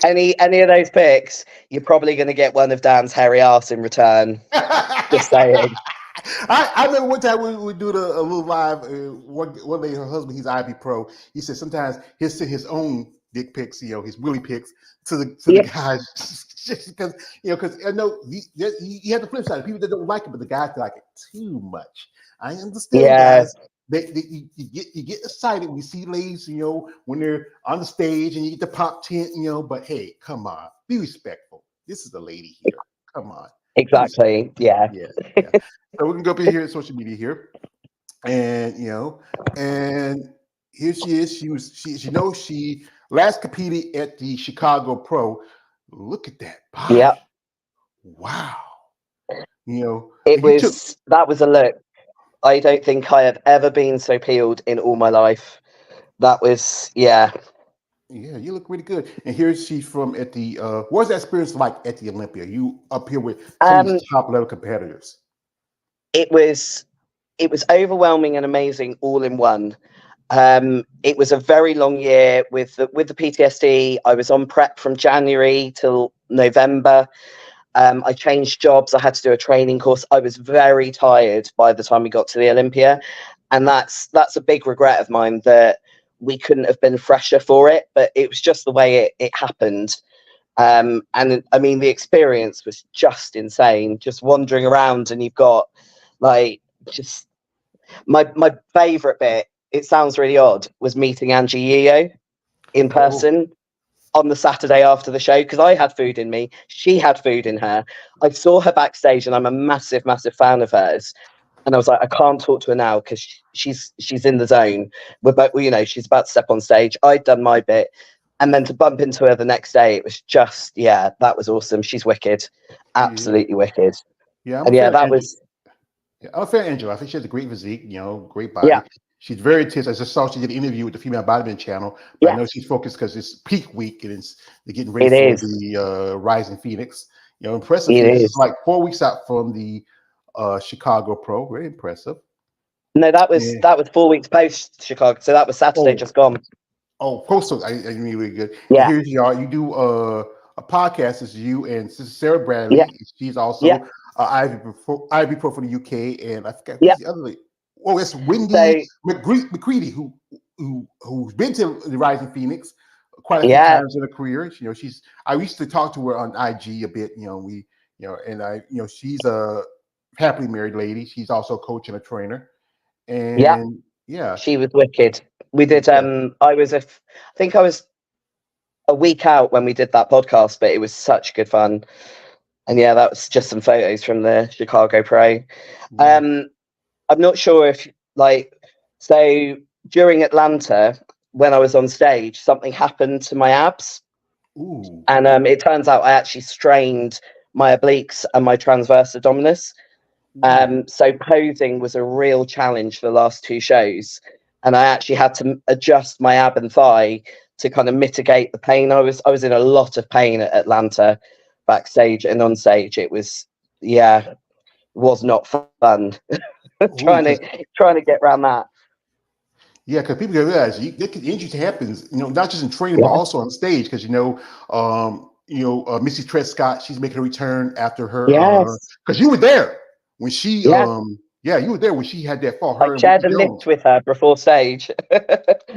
S3: Any of those pics, you're probably going to get one of Dan's hairy ass in return. Just saying.
S1: I remember one time we would do a little live. One day, her husband, he's IB Pro. He said sometimes he'll send his own dick pics, his willy pics to the guys, because because I know he had the flip side. People that don't like it, but the guys like it too much. I understand, guys. You get excited when you see ladies, when they're on the stage and you get the pop tent, but hey, come on, be respectful. This is the lady here. Come on.
S3: Exactly. Yeah.
S1: So we can go up in here at social media here, and and here she is. She last competed at the Chicago Pro. Look at that body.
S3: Yeah.
S1: Wow.
S3: That was a look. I don't think I have ever been so peeled in all my life. That was, yeah.
S1: Yeah, you look really good. And here's she's from at the what's that experience like at the Olympia? You up here with some of these top level competitors.
S3: It was overwhelming and amazing all in one. It was a very long year with the PTSD. I was on prep from January till November. I changed jobs. I had to do a training course. I was very tired by the time we got to the Olympia, and that's a big regret of mine, that we couldn't have been fresher for it. But it was just the way it happened. And I mean, the experience was just insane. Just wandering around, and you've got like just my favorite bit. It sounds really odd. Was meeting Angie Yeo in person on the Saturday after the show, because I had food in me, she had food in her. I saw her backstage, and I'm a massive fan of hers. And I was like, I can't talk to her now because she's in the zone. We're both, you know, she's about to step on stage. I'd done my bit, and then to bump into her the next day, it was just, yeah, that was awesome. She's wicked, absolutely wicked.
S1: Yeah,
S3: and yeah, that was.
S1: Yeah, I'm a fan of Angela. I think she has a great physique, you know, great body.
S3: Yeah.
S1: She's very intense. I just saw she did an interview with the Female Bodybuilding channel, but
S3: Yeah.
S1: I know she's focused because it's peak week and they're getting ready for the Rising Phoenix. You know, impressive. It's like 4 weeks out from the Chicago Pro. Very impressive.
S3: No, that was 4 weeks post Chicago, so that was Saturday just gone.
S1: Oh, postal. I mean, really good.
S3: Yeah.
S1: And here's y'all. You do a podcast. It's you and Sister Sarah Bradley.
S3: Yeah.
S1: She's also Ivy Pro for the UK, and I forgot who's the other lady. Oh, it's Wendy McCready, who's been to the Rising Phoenix quite a few times in her career. You know, I used to talk to her on IG a bit. You know, she's a happily married lady. She's also a coach and a trainer. And
S3: she was wicked. We did. I think I was a week out when we did that podcast, but it was such good fun. And yeah, that was just some photos from the Chicago Pro. I'm not sure if so during Atlanta, when I was on stage, something happened to my abs.
S1: Ooh.
S3: And it turns out I actually strained my obliques and my transverse abdominis. So posing was a real challenge for the last 2 shows. And I actually had to adjust my ab and thigh to kind of mitigate the pain. I was in a lot of pain at Atlanta, backstage and on stage. It was, was not fun. trying to get around that.
S1: Yeah, because people realize injury happens, you know, not just in training, but also on stage. Because Missy Trescott, she's making a return after her. Because you were there when she, you were there when she had that fall.
S3: I shared a lift with her before stage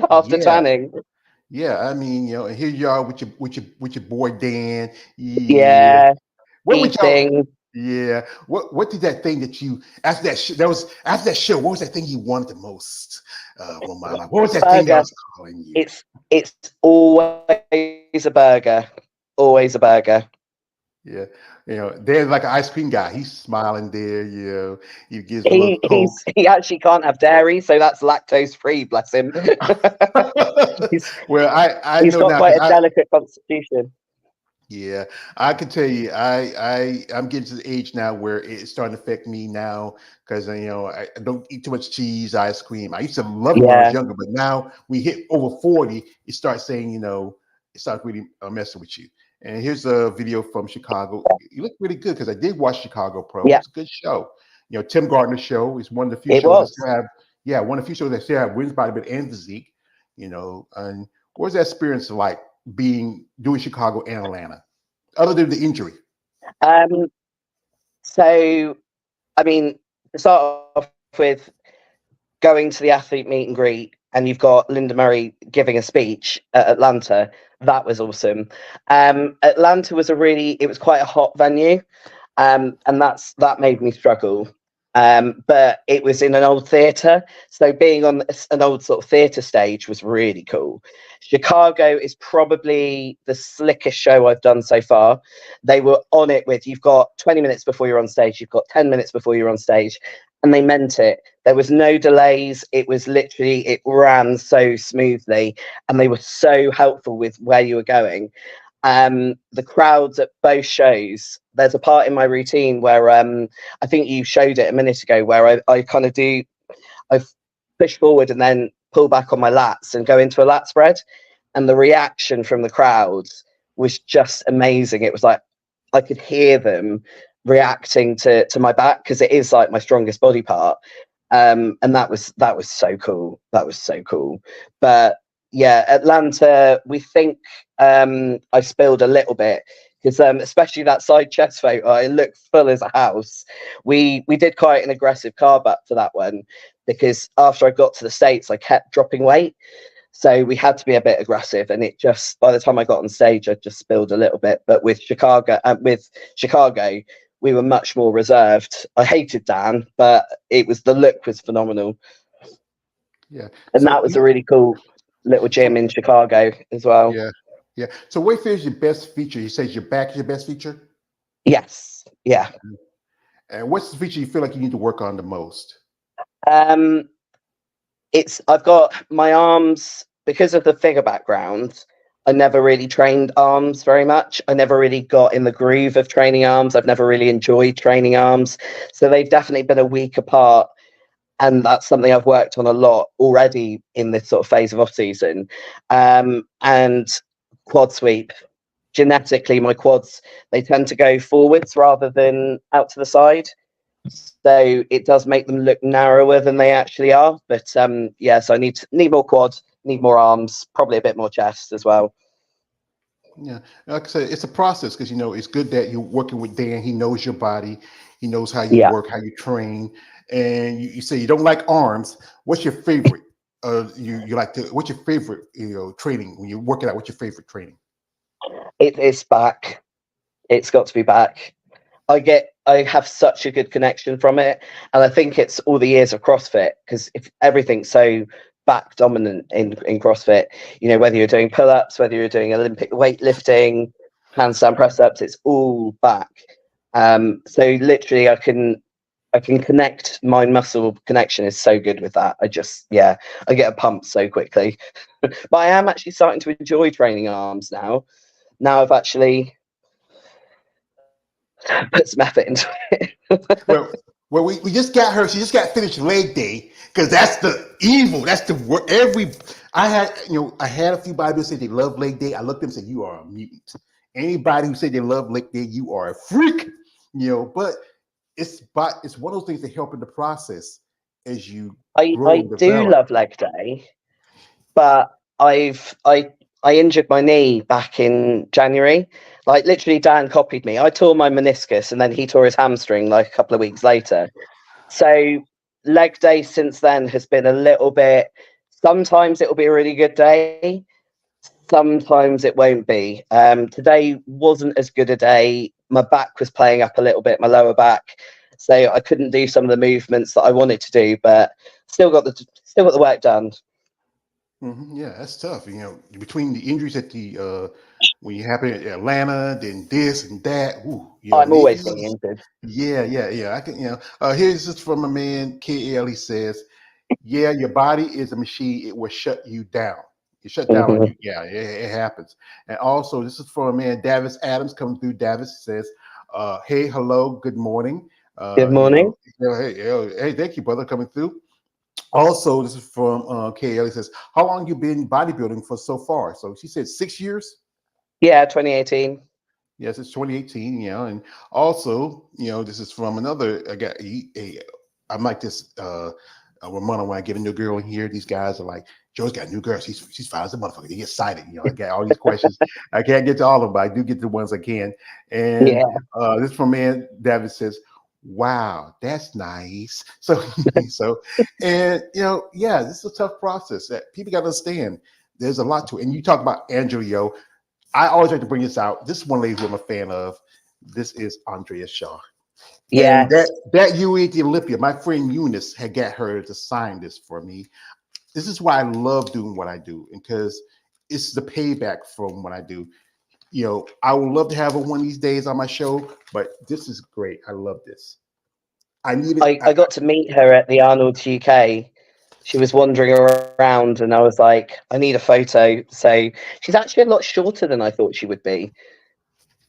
S3: after tanning.
S1: Yeah, I mean, you know, and here you are with your boy Dan. What would y'all? Yeah. What did that thing that you after that show? What was that thing you wanted the most? Romana? What was that thing I was calling you?
S3: It's always a burger. Always a burger.
S1: Yeah. You know, there's like an ice cream guy. He's smiling there. You know, he gives a little Coke.
S3: He actually can't have dairy, so that's lactose free. Bless him. He's got quite a delicate constitution.
S1: Yeah, I can tell you, I'm getting to the age now where it's starting to affect me now because you know I don't eat too much cheese, ice cream. I used to love it when I was younger, but now we hit over 40, it starts saying, you know, it starts really messing with you. And here's a video from Chicago. You look really good because I did watch Chicago Pro. It's a good show. You know, Tim Gardner's show is one of the few shows that still have one of the few shows that still have women's bodybuilding and physique. You know, and what was that experience like doing Chicago and Atlanta, other than the injury?
S3: So, I mean, to start off with, going to the athlete meet and greet, and you've got Linda Murray giving a speech at Atlanta. That was awesome. Atlanta was it was quite a hot venue, and that made me struggle. But it was in an old theatre, so being on an old sort of theatre stage was really cool. Chicago is probably the slickest show I've done so far. They were on it with, you've got 20 minutes before you're on stage, you've got 10 minutes before you're on stage, and they meant it. There was no delays. It was literally, it ran so smoothly, and they were so helpful with where you were going. The crowds at both shows, there's a part in my routine where I think you showed it a minute ago where I kind of I push forward and then pull back on my lats and go into a lat spread, and the reaction from the crowds was just amazing. It was like I could hear them reacting to my back because it is like my strongest body part, and that was so cool. That was so cool. But yeah, Atlanta, we think I spilled a little bit because especially that side chest photo, it looked full as a house. We did quite an aggressive carb up for that one, because after I got to the States, I kept dropping weight. So we had to be a bit aggressive, and it just, by the time I got on stage, I just spilled a little bit. But with Chicago, we were much more reserved. I hated Dan, but the look was phenomenal.
S1: Yeah.
S3: And
S1: So
S3: that was a really cool little gym in Chicago as well.
S1: Yeah. Yeah. So what is your best feature? You say your back is your best feature?
S3: Yes. Yeah.
S1: And what's the feature you feel like you need to work on the most?
S3: I've got my arms, because of the figure background. I never really trained arms very much. I never really got in the groove of training arms. I've never really enjoyed training arms. So they've definitely been a week apart. And that's something I've worked on a lot already in this sort of phase of off season. And quad sweep. Genetically, my quads, they tend to go forwards rather than out to the side. So it does make them look narrower than they actually are. But so I need more quad, need more arms, probably a bit more chest as well.
S1: Yeah, like I said, it's a process, because it's good that you're working with Dan. He knows your body, he knows how you work, how you train. And you say you don't like arms. What's your favorite? You like to? What's your favorite? Training when you're working out. What's your favorite training?
S3: It's back. It's got to be back. I have such a good connection from it, and I think it's all the years of CrossFit, because if everything's so back dominant in CrossFit, whether you're doing pull-ups, whether you're doing Olympic weightlifting, handstand press-ups, it's all back. So literally I can connect. My muscle connection is so good with that. I get a pump so quickly. But I am actually starting to enjoy training arms now. Now I've actually put some effort into it.
S1: well, we just got her. She just got finished leg day, because that's the evil. That's the word. I had a few bodybuilders say they love leg day. I looked at them and said, "You are a mutant." Anybody who said they love leg day, you are a freak. But it's one of those things that help in the process as you grow and
S3: do
S1: develop.
S3: love leg day, but I injured my knee back in January. Like literally, Dan copied me. I tore my meniscus, and then he tore his hamstring like a couple of weeks later. So leg day since then has been a little bit. Sometimes it will be a really good day. Sometimes it won't be. Today wasn't as good a day. My back was playing up a little bit, my lower back, so I couldn't do some of the movements that I wanted to do, but still got the work done.
S1: Mm-hmm. Yeah, that's tough. Between the injuries at the when you happen in Atlanta, then this and that.
S3: I'm always getting injured.
S1: Yeah. I can. Here's this from a man, KL. He says, "Yeah, your body is a machine. It will shut you down. It shut down on you. Yeah, it happens." And also, this is from a man, Davis Adams, coming through. Davis says, "Hey, hello, good morning.
S3: Good morning.
S1: Hey, thank you, brother, coming through." Also, this is from KL. He says, "How long you been bodybuilding for so far?" So she said 6 years.
S3: Yeah, 2018.
S1: Yes, it's 2018. And also, this is from another. I'm like this. Romana, when I get a new girl in here, these guys are like, "Joe's got a new girl. She's fine as a motherfucker." They get excited. I got all these questions. I can't get to all of them, but I do get the ones I can. And this from man David says, "Wow, that's nice." So, and this is a tough process that people got to understand. There's a lot to it. And you talk about Angela. I always like to bring this out. This is one lady who I'm a fan of. This is Andrea Shaw.
S3: Yeah.
S1: And that UE at the Olympia, my friend Eunice had got her to sign this for me. This is why I love doing what I do, because it's the payback from what I do. I would love to have her one of these days on my show, but this is great. I love this. I
S3: got to meet her at the Arnold's UK. She was wandering around, and I was like, "I need a photo." So she's actually a lot shorter than I thought she would be,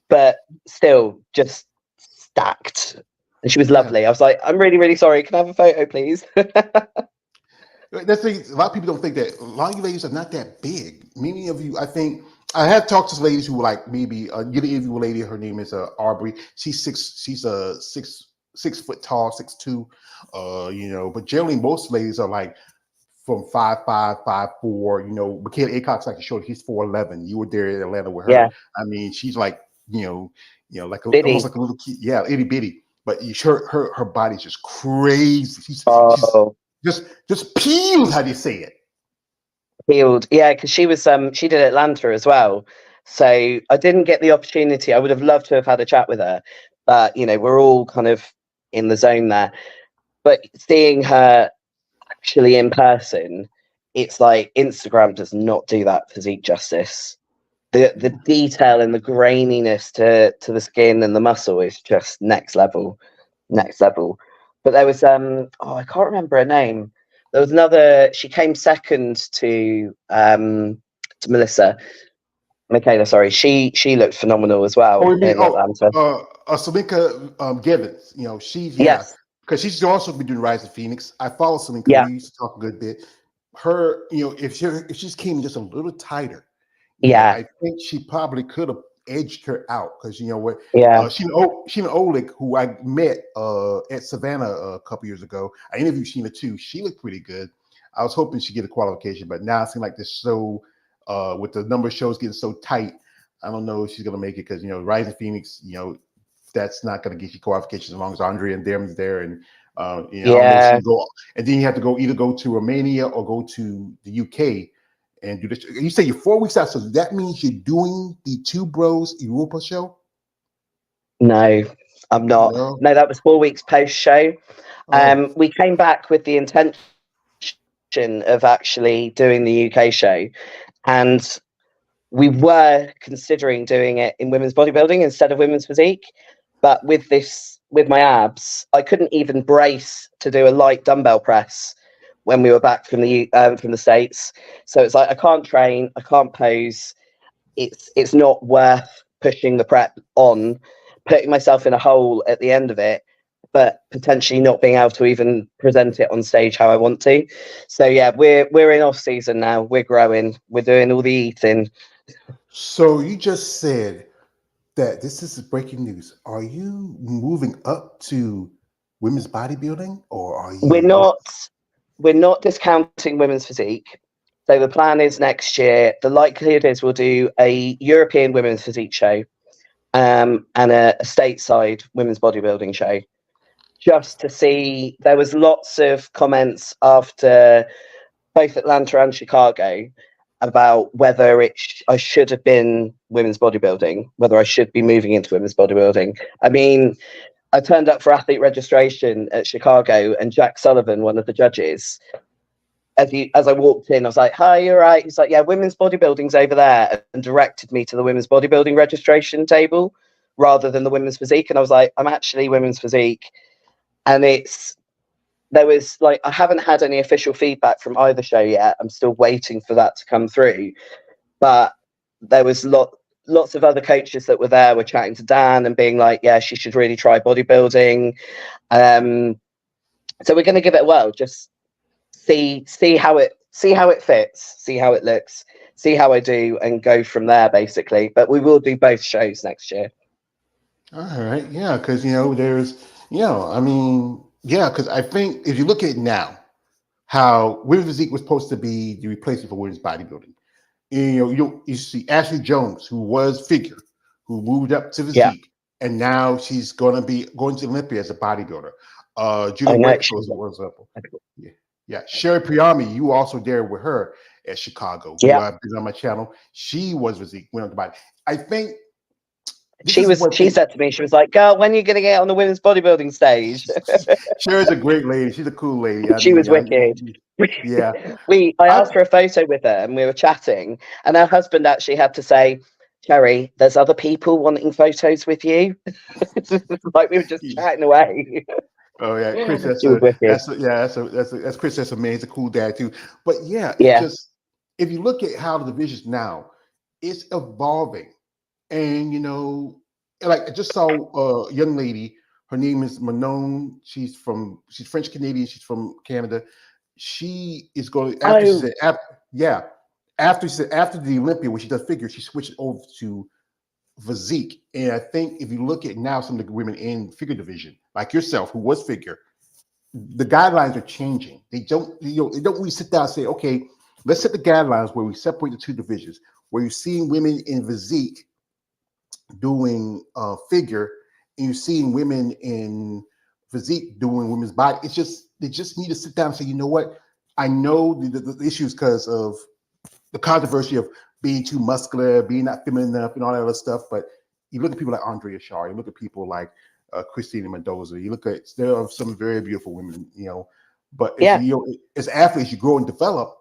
S3: but still just stacked. And she was lovely. I was like, "I'm really, really sorry. Can I have a photo, please?"
S1: That's the thing. A lot of people don't think that. A lot of you ladies are not that big. Many of you, I think, I have talked to ladies who like maybe get an interview lady. Her name is Aubrey. She's 6 foot tall, 6'2". But generally most ladies are like from 5'5", 5'4". Michaela Acock's like a short. He's 4'11". You were there in Atlanta with her.
S3: Yeah.
S1: I mean, she's like like
S3: Bitty.
S1: almost like a little kid. Yeah, itty bitty. But her body's just crazy. She's just peeled. How do you say it?
S3: Peeled. Yeah, because she was she did Atlanta as well. So I didn't get the opportunity. I would have loved to have had a chat with her, but we're all kind of in the zone there. But seeing her actually in person, it's like Instagram does not do that physique justice. The detail and the graininess to the skin and the muscle is just next level. But there was I can't remember her name. There was another. She came second to Melissa. Michaela, sorry. She looked phenomenal as well in Atlanta.
S1: Salinka Givens. She's
S3: Yes.
S1: because she's also been doing Rise of Phoenix. I follow Salinka.
S3: Yeah.
S1: We used to talk a good bit. Her, if she's came just a little tighter, I think she probably could have edged her out because what?
S3: Yeah.
S1: Sheena Oleg, who I met at Savannah a couple years ago. I interviewed Sheena too. She looked pretty good. I was hoping she'd get a qualification, but now it seems like this show, with the number of shows getting so tight, I don't know if she's gonna make it because Rise of Phoenix, that's not gonna get you qualifications as long as Andre and Dem's there, and I don't know if she can go, and then you have to either go to Romania or go to the UK and do this. You say you're 4 weeks out, so that means you're doing the Two Bros Europa show?
S3: No, I'm not. No, that was 4 weeks post show. We came back with the intention of actually doing the UK show, and we were considering doing it in women's bodybuilding instead of women's physique. But with my abs, I couldn't even brace to do a light dumbbell press when we were back from the States. So it's like I can't train, I can't pose. It's not worth pushing the prep on, putting myself in a hole at the end of it, but potentially not being able to even present it on stage how I want to. So yeah, we're in off season now. We're growing. We're doing all the eating.
S1: So you just said that this is breaking news. Are you moving up to women's bodybuilding, or are you?
S3: We're not discounting women's physique. So the plan is next year. The likelihood is we'll do a European women's physique show, and a stateside women's bodybuilding show, just to see. There was lots of comments after both Atlanta and Chicago about whether I should have been women's bodybuilding, whether I should be moving into women's bodybuilding. I mean, I turned up for athlete registration at Chicago, and Jack Sullivan, one of the judges, as I walked in, I was like, "Hi, you're right." He's like, "Yeah, women's bodybuilding's over there," and directed me to the women's bodybuilding registration table rather than the women's physique. And I was like, "I'm actually women's physique," and there was like, I haven't had any official feedback from either show yet. I'm still waiting for that to come through. But there was lots of other coaches that were there were chatting to Dan and being like, yeah, she should really try bodybuilding. So we're going to give it a whirl, just see how it fits, see how it looks, see how I do, and go from there basically. But we will do both shows next year.
S1: All right, yeah, because there's, I mean, yeah, because I think if you look at it now, how women's physique was supposed to be the replacement for women's bodybuilding. You see Ashley Jones, who was figure, who moved up to physique, and now she's going to be going to Olympia as a bodybuilder. Judy Wakefield is one example. Yeah. Sherry Priyami, you were also there with her at Chicago. Who I've been on my channel. She was physique, went on the body. I think
S3: she said to me, she was like, "Girl, when are you going to get on the women's bodybuilding stage?"
S1: Sherry's a great lady. She's a cool lady.
S3: She was wicked.
S1: Yeah.
S3: I asked for a photo with her and we were chatting, and her husband actually had to say, "Cherry, there's other people wanting photos with you." Like we were just chatting away.
S1: Oh yeah, Chris. That's Chris. That's amazing. He's a cool dad too. But it's just, if you look at how the divisions now, it's evolving, and like I just saw a young lady. Her name is Manon. She's French Canadian. She's from Canada. She is going after the Olympia, when she does figure, she switched over to physique. And I think if you look at now some of the women in figure division, like yourself, who was figure, the guidelines are changing. They don't really sit down and say, okay, let's set the guidelines where we separate the two divisions, where you're seeing women in physique doing figure, and you're seeing women in physique doing women's body. It's just they just need to sit down and say, you know what? I know the issues because of the controversy of being too muscular, being not feminine enough, and all that other stuff. But you look at people like Andrea Shaw, you look at people like Christina Mendoza, you look at there are some very beautiful women, you know. But as, you know, as athletes, you grow and develop.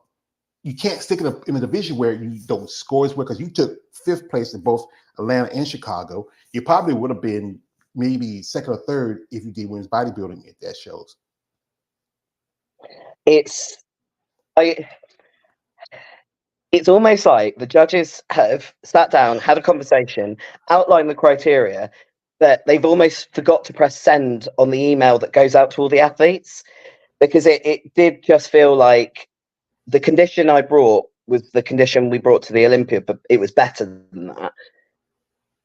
S1: You can't stick in a division where you don't score as well, because you took 5th place in both Atlanta and Chicago. You probably would have been maybe 2nd or 3rd if you did women's bodybuilding at that shows.
S3: It's almost like the judges have sat down, had a conversation, outlined the criteria, that they've almost forgot to press send on the email that goes out to all the athletes, because it did just feel like the condition I brought was the condition we brought to the Olympia, but it was better than that.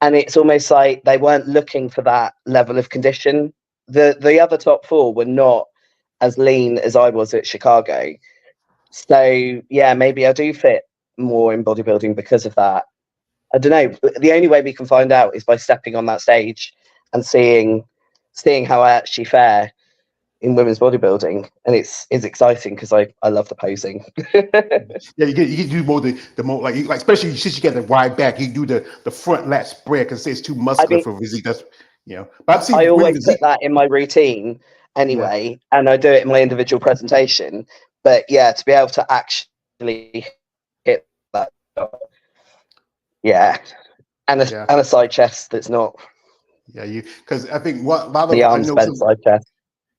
S3: And it's almost like they weren't looking for that level of condition. The other top 4 were not as lean as I was at Chicago. So yeah, maybe I do fit more in bodybuilding because of that. I don't know. The only way we can find out is by stepping on that stage and seeing how I actually fare in women's bodybuilding, and it's exciting because I love the posing.
S1: Yeah, you can do more the more like especially since you get the wide back, you do the front lat spread because it's too muscular for physique. That's, you know. But I've seen
S3: I always
S1: physique,
S3: put that in my routine anyway, and I do it in my individual presentation. But yeah, to be able to actually hit that, and a side chest that's not.
S1: Yeah, because I think a lot of
S3: the arms bent side chest.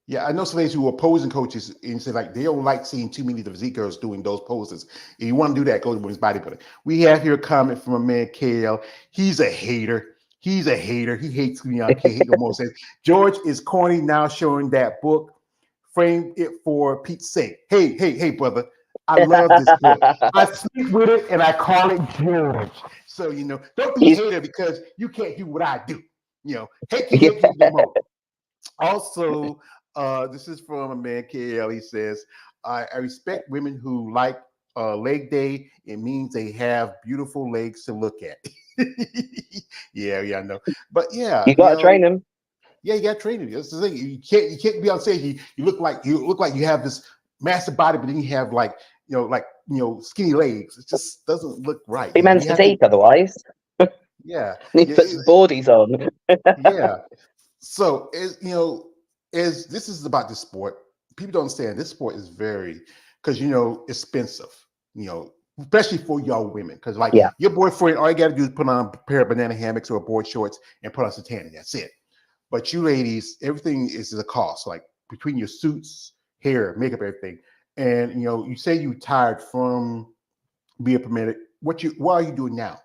S1: Yeah, I know some ladies who are posing coaches and say like they don't like seeing too many of the physique girls doing those poses. If you want to do that, go to women's bodybuilding. We have here a comment from a man, KL. He's a hater. He hates me. I can't hate no more. Says George is corny now, showing that book. Frame it for Pete's sake. Hey, brother. I love this book. I sleep with it and I call it George. So, you know, don't be a hater because you can't do what I do. You know, hate you no more. Also, this is from a man, KL. He says, I respect women who like leg day. It means they have beautiful legs to look at. yeah, I know. But yeah,
S3: you got to train them.
S1: Yeah, you got to train them. That's the thing. You can't be on stage. You look like you have this massive body, but then you have skinny legs. It just doesn't look right.
S3: Be men's physique otherwise.
S1: Yeah,
S3: need to put some boardies on.
S1: Yeah. So as this is about this sport, people don't understand this sport is very because expensive. Especially for y'all women, because your boyfriend, all you got to do is put on a pair of banana hammocks or board shorts and put on some tanning. That's it. But you ladies, everything is a cost. Like between your suits, hair, makeup, everything. And you say you tired from being permitted. What are you doing now?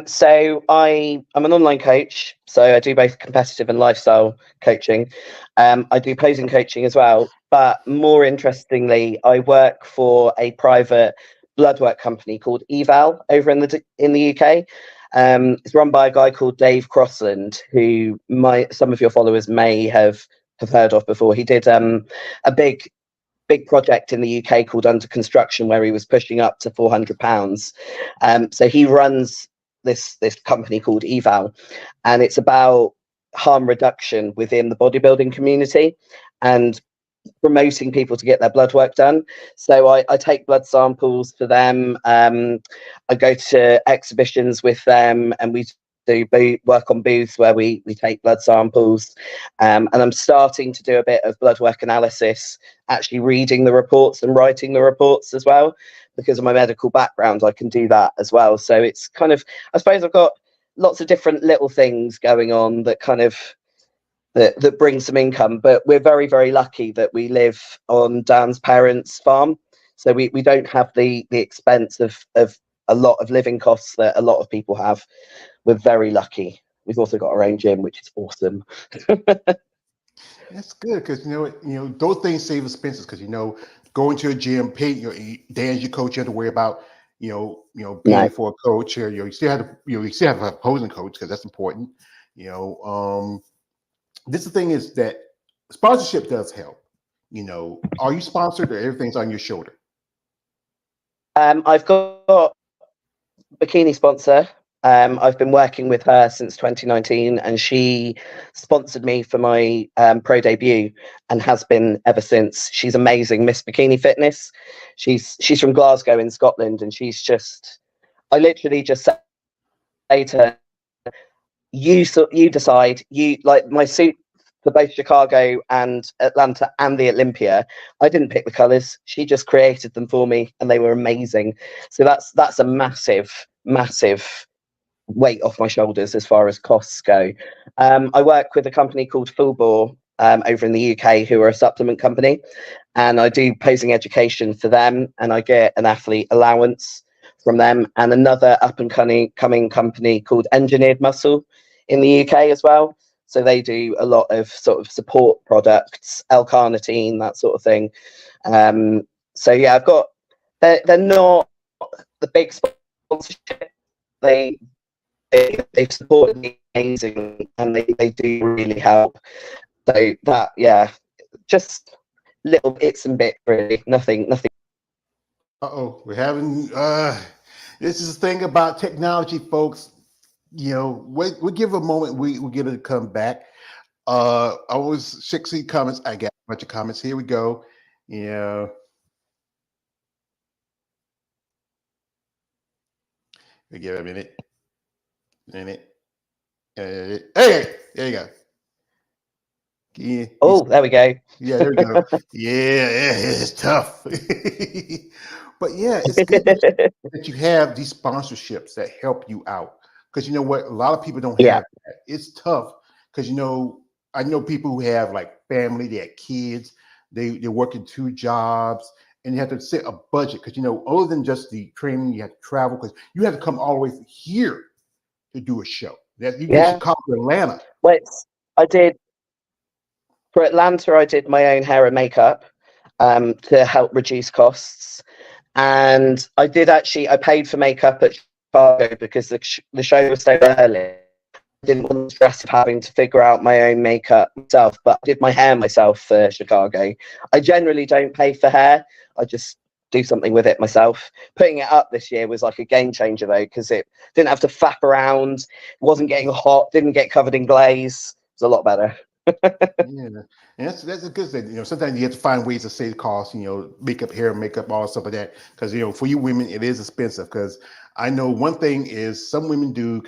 S3: So I'm an online coach, so I do both competitive and lifestyle coaching. I do posing coaching as well, but more interestingly, I work for a private blood work company called Eval over in the UK. It's run by a guy called Dave Crossland, who some of your followers may have heard of before. He did a big project in the UK called Under Construction, where he was pushing up to 400 pounds. So he runs this company called Eval, and it's about harm reduction within the bodybuilding community and promoting people to get their blood work done. So I take blood samples for them. I go to exhibitions with them, and we do work on booths where we take blood samples, and I'm starting to do a bit of blood work analysis, actually reading the reports and writing the reports as well. Because of my medical background, I can do that as well. So it's kind of, I suppose I've got lots of different little things going on that kind of that bring some income. But we're very, very lucky that we live on Dan's parents' farm, so we don't have the expense of a lot of living costs that a lot of people have. We're very lucky. We've also got our own gym, which is awesome.
S1: That's good because those things save expenses because going to a gym, pay Dan's your coach, you have to worry about paying for a coach, or you still have a opposing coach because that's important. This the thing is that sponsorship does help. Are you sponsored or everything's on your shoulder?
S3: I've got bikini sponsor. I've been working with her since 2019, and she sponsored me for my pro debut and has been ever since. She's amazing, Miss Bikini Fitness. She's from Glasgow in Scotland, and I literally just say to her, you decide. You like my suit for both Chicago and Atlanta and the Olympia. I didn't pick the colours. She just created them for me, and they were amazing. So that's a massive weight off my shoulders as far as costs go. I work with a company called Full Bore over in the UK, who are a supplement company, and I do posing education for them, and I get an athlete allowance from them, and another up and coming company called Engineered Muscle in the UK as well. So they do a lot of sort of support products, L-carnitine, that sort of thing. So yeah, I've got. They're not the big sponsorship. They've supported me amazing, and they do really help. So that, yeah, just little bits and bits, really. Nothing.
S1: We're having this is the thing about technology, folks. You know, we give a moment, we get it to come back. I was 60 comments. I got a bunch of comments. Here we go. Yeah. We give it a minute. Hey, there you go. Yeah,
S3: oh, there we go.
S1: Yeah, there we go. Yeah, it's tough. But yeah, it's good that you have these sponsorships that help you out. Because you know what? A lot of people don't have that. It's tough because, you know, I know people who have like family, they have kids, they're working 2 jobs, and you have to set a budget because, you know, other than just the training, you have to travel because you have to come all the way from here to do a show. That you get Chicago, Atlanta.
S3: Well, for Atlanta, I did my own hair and makeup to help reduce costs. And I paid for makeup at Chicago because the show was so early. I didn't want the stress of having to figure out my own makeup myself, but I did my hair myself for Chicago. I generally don't pay for hair. I just do something with it myself. Putting it up this year was like a game changer though, because it didn't have to flap around, wasn't getting hot, didn't get covered in glaze. It was a lot better.
S1: Yeah, and that's a good thing. You know, sometimes you have to find ways to save costs. You know, makeup, hair, makeup, all stuff like that. Because you know, for you women, it is expensive. Because I know one thing is some women do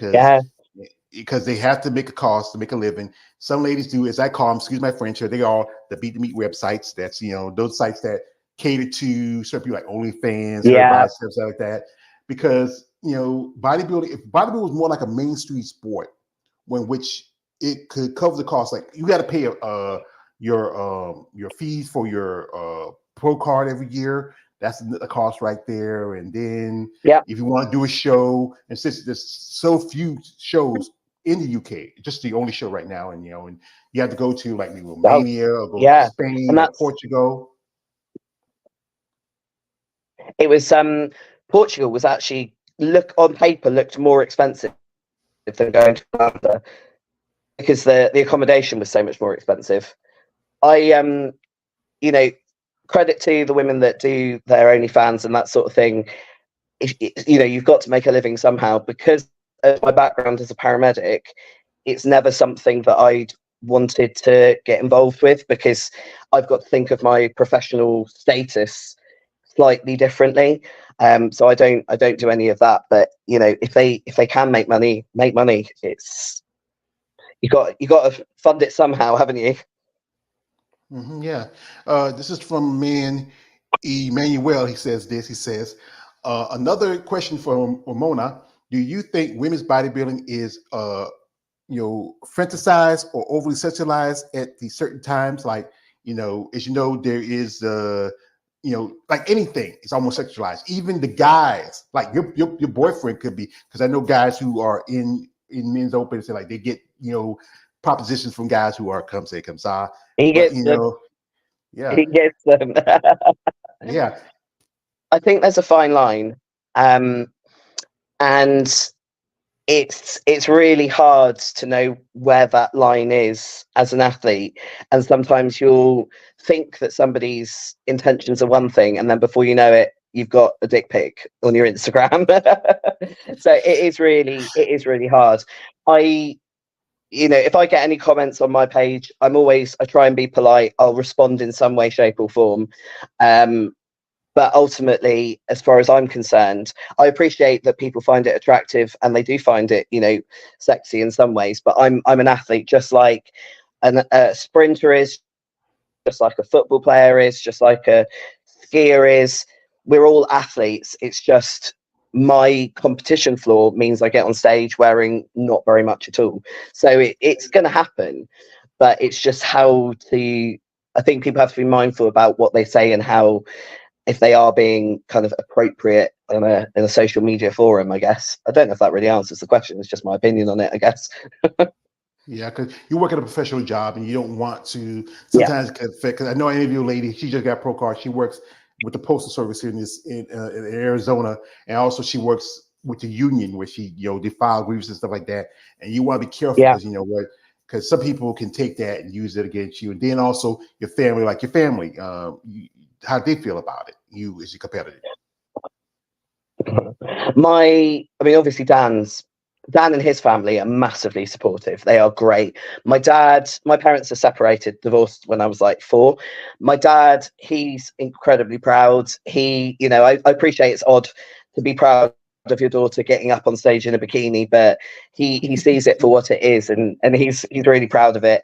S1: because they have to make a cost to make a living. Some ladies do, as I call them, excuse my French here, they are the beat the meat websites. That's, you know, those sites that cater to certain people like OnlyFans, stuff like that. Because, you know, bodybuilding, if bodybuilding was more like a mainstream sport, when which it could cover the cost, like you got to pay your fees for your pro card every year. That's the cost right there. And then if you want to do a show, and since there's so few shows in the UK, just the only show right now, and you know, and you have to go to like Romania or go to Spain or Portugal.
S3: It was Portugal was actually on paper looked more expensive than going to Atlanta because the accommodation was so much more expensive. You know, credit to the women that do their OnlyFans and that sort of thing. You know, you've got to make a living somehow. Because of my background as a paramedic, it's never something that I'd wanted to get involved with because I've got to think of my professional status slightly differently. So I don't do any of that. But you know, if they can make money. It's you got to fund it somehow, haven't you?
S1: This is from man Emmanuel. He says this. He says, another question for Romana. Do you think women's bodybuilding is you know, fantasized or overly sexualized at the certain times? Like, you know, as you know, there is you know, like anything, it's almost sexualized. Even the guys, like your boyfriend could be, because I know guys who are in men's open, say like they get, you know, propositions from guys who are come say come sa.
S3: He gets
S1: you
S3: them.
S1: know,
S3: He gets them.
S1: Yeah.
S3: I think there's a fine line, and it's really hard to know where that line is as an athlete. And sometimes you'll think that somebody's intentions are one thing, and then before you know it, you've got a dick pic on your Instagram. So it is really hard. If I get any comments on my page, I try and be polite. I'll respond in some way, shape, or form. But ultimately, as far as I'm concerned, I appreciate that people find it attractive and they do find it, sexy in some ways. But I'm an athlete, just like a sprinter is, just like a football player is, just like a skier is. We're all athletes. It's just my competition floor means I get on stage wearing not very much at all. So it's going to happen, but it's just how to. I think people have to be mindful about what they say and how, if they are being kind of appropriate in a social media forum, I guess. I don't know if that really answers the question. It's just my opinion on it, I guess.
S1: Yeah, because you work at a professional job and you don't want to sometimes get fit. Because I know I interviewed a lady, she just got pro card. She works with the postal service here in Arizona, and also she works with the union where she they file grievances and stuff like that. And you want to be careful because because some people can take that and use it against you, and then also your family, how they feel about it. You as your competitor.
S3: Obviously Dan and his family are massively supportive. They are great. My parents are separated, divorced when I was like 4. My dad, he's incredibly proud. I appreciate it's odd to be proud of your daughter getting up on stage in a bikini, but he sees it for what it is, and he's really proud of it.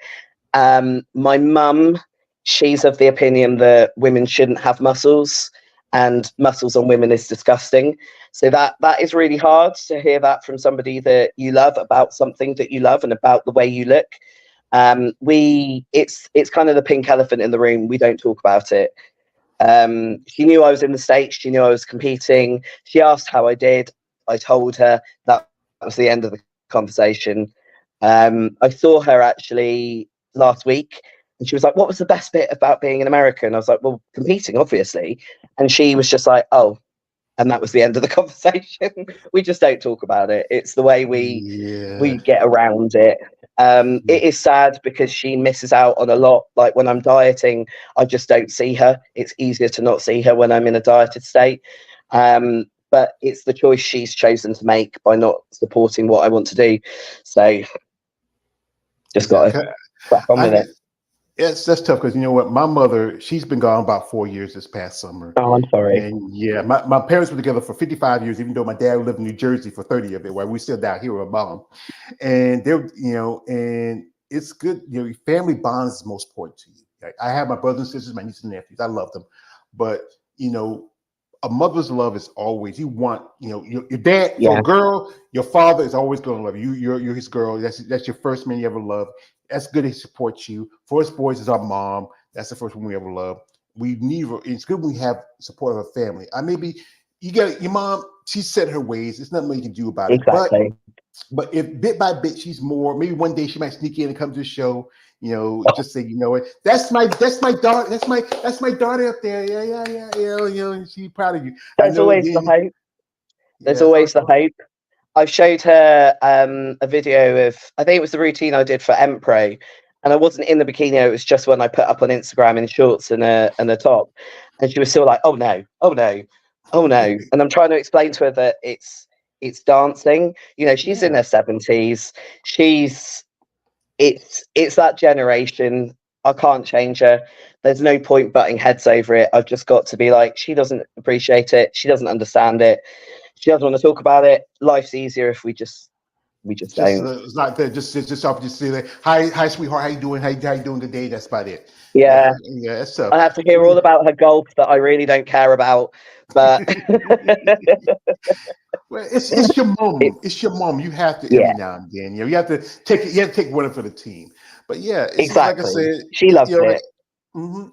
S3: My mum, she's of the opinion that women shouldn't have muscles, and muscles on women is disgusting. So that is really hard to hear that from somebody that you love, about something that you love and about the way you look. It's kind of the pink elephant in the room. We don't talk about it. She knew I was in the States. She knew I was competing. She asked how I did. I told her. That was the end of the conversation. I saw her actually last week, and she was like, "What was the best bit about being in America?" And I was like, "Well, competing, obviously." And she was just like, "Oh." And that was the end of the conversation. We just don't talk about it. It's the way we get around it. It is sad because she misses out on a lot. Like when I'm dieting, I just don't see her. It's easier to not see her when I'm in a dieted state. But it's the choice she's chosen to make by not supporting what I want to do. So just got to crack on with it.
S1: That's tough because you know what? My mother, she's been gone about 4 years this past summer.
S3: Oh, I'm sorry.
S1: And my parents were together for 55 years, even though my dad lived in New Jersey for 30 of it, while we still down here with mom. And they're, and it's good. Family bonds is the most important to you. Like, I have my brothers and sisters, my nieces and nephews. I love them, but a mother's love is always, you want, your dad, for a girl, your father is always going to love you. You're his girl. That's your first man you ever loved. That's good. He supports you. For us boys, is our mom. That's the first one we ever loved. It's good when we have support of a family. You got your mom. She set her ways. There's nothing you can do about it.
S3: Exactly.
S1: But if bit by bit she's more, maybe one day she might sneak in and come to the show. Just say, that's my daughter. That's my daughter up there. Yeah. She's proud of you.
S3: There's always the hope. There's always the hope. I showed her a video of, I think it was the routine I did for Empro, and I wasn't in the bikini. It was just when I put up on Instagram in shorts and a top, and she was still like, "Oh no, oh no, oh no!" And I'm trying to explain to her that it's dancing. She's in her 70s. It's that generation. I can't change her. There's no point butting heads over it. I've just got to be like, she doesn't appreciate it. She doesn't understand it. She doesn't want to talk about it. Life's easier if we just don't.
S1: It's not that. Just say like, hi, sweetheart. How you doing? How you doing today? That's about it.
S3: Yeah.
S1: That's tough.
S3: I have to hear all about her golf that I really don't care about. But
S1: well, it's your mom. It's your mom. You have to every now and then. You have to take it. You have to take one for the team. But it's
S3: exactly.
S1: Like I said,
S3: she loves it.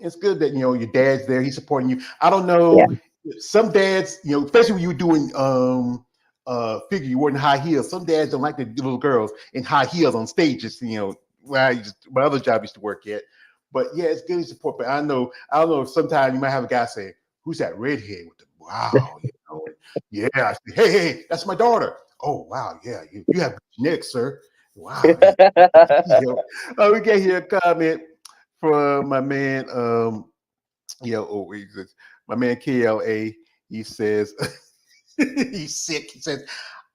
S1: It's good that your dad's there. He's supporting you. I don't know. Yeah. Some dads, especially when you're doing figure, you wearing high heels. Some dads don't like the little girls in high heels on stages. Where my other job used to work at. But it's good to support. But I don't know. Sometimes you might have a guy say, "Who's that redhead with the wow?" Yeah. I say, hey, that's my daughter. Oh wow, yeah. You have genetics, sir. Wow. We get here a comment from my man. My man KLA. He says, he's sick. He says,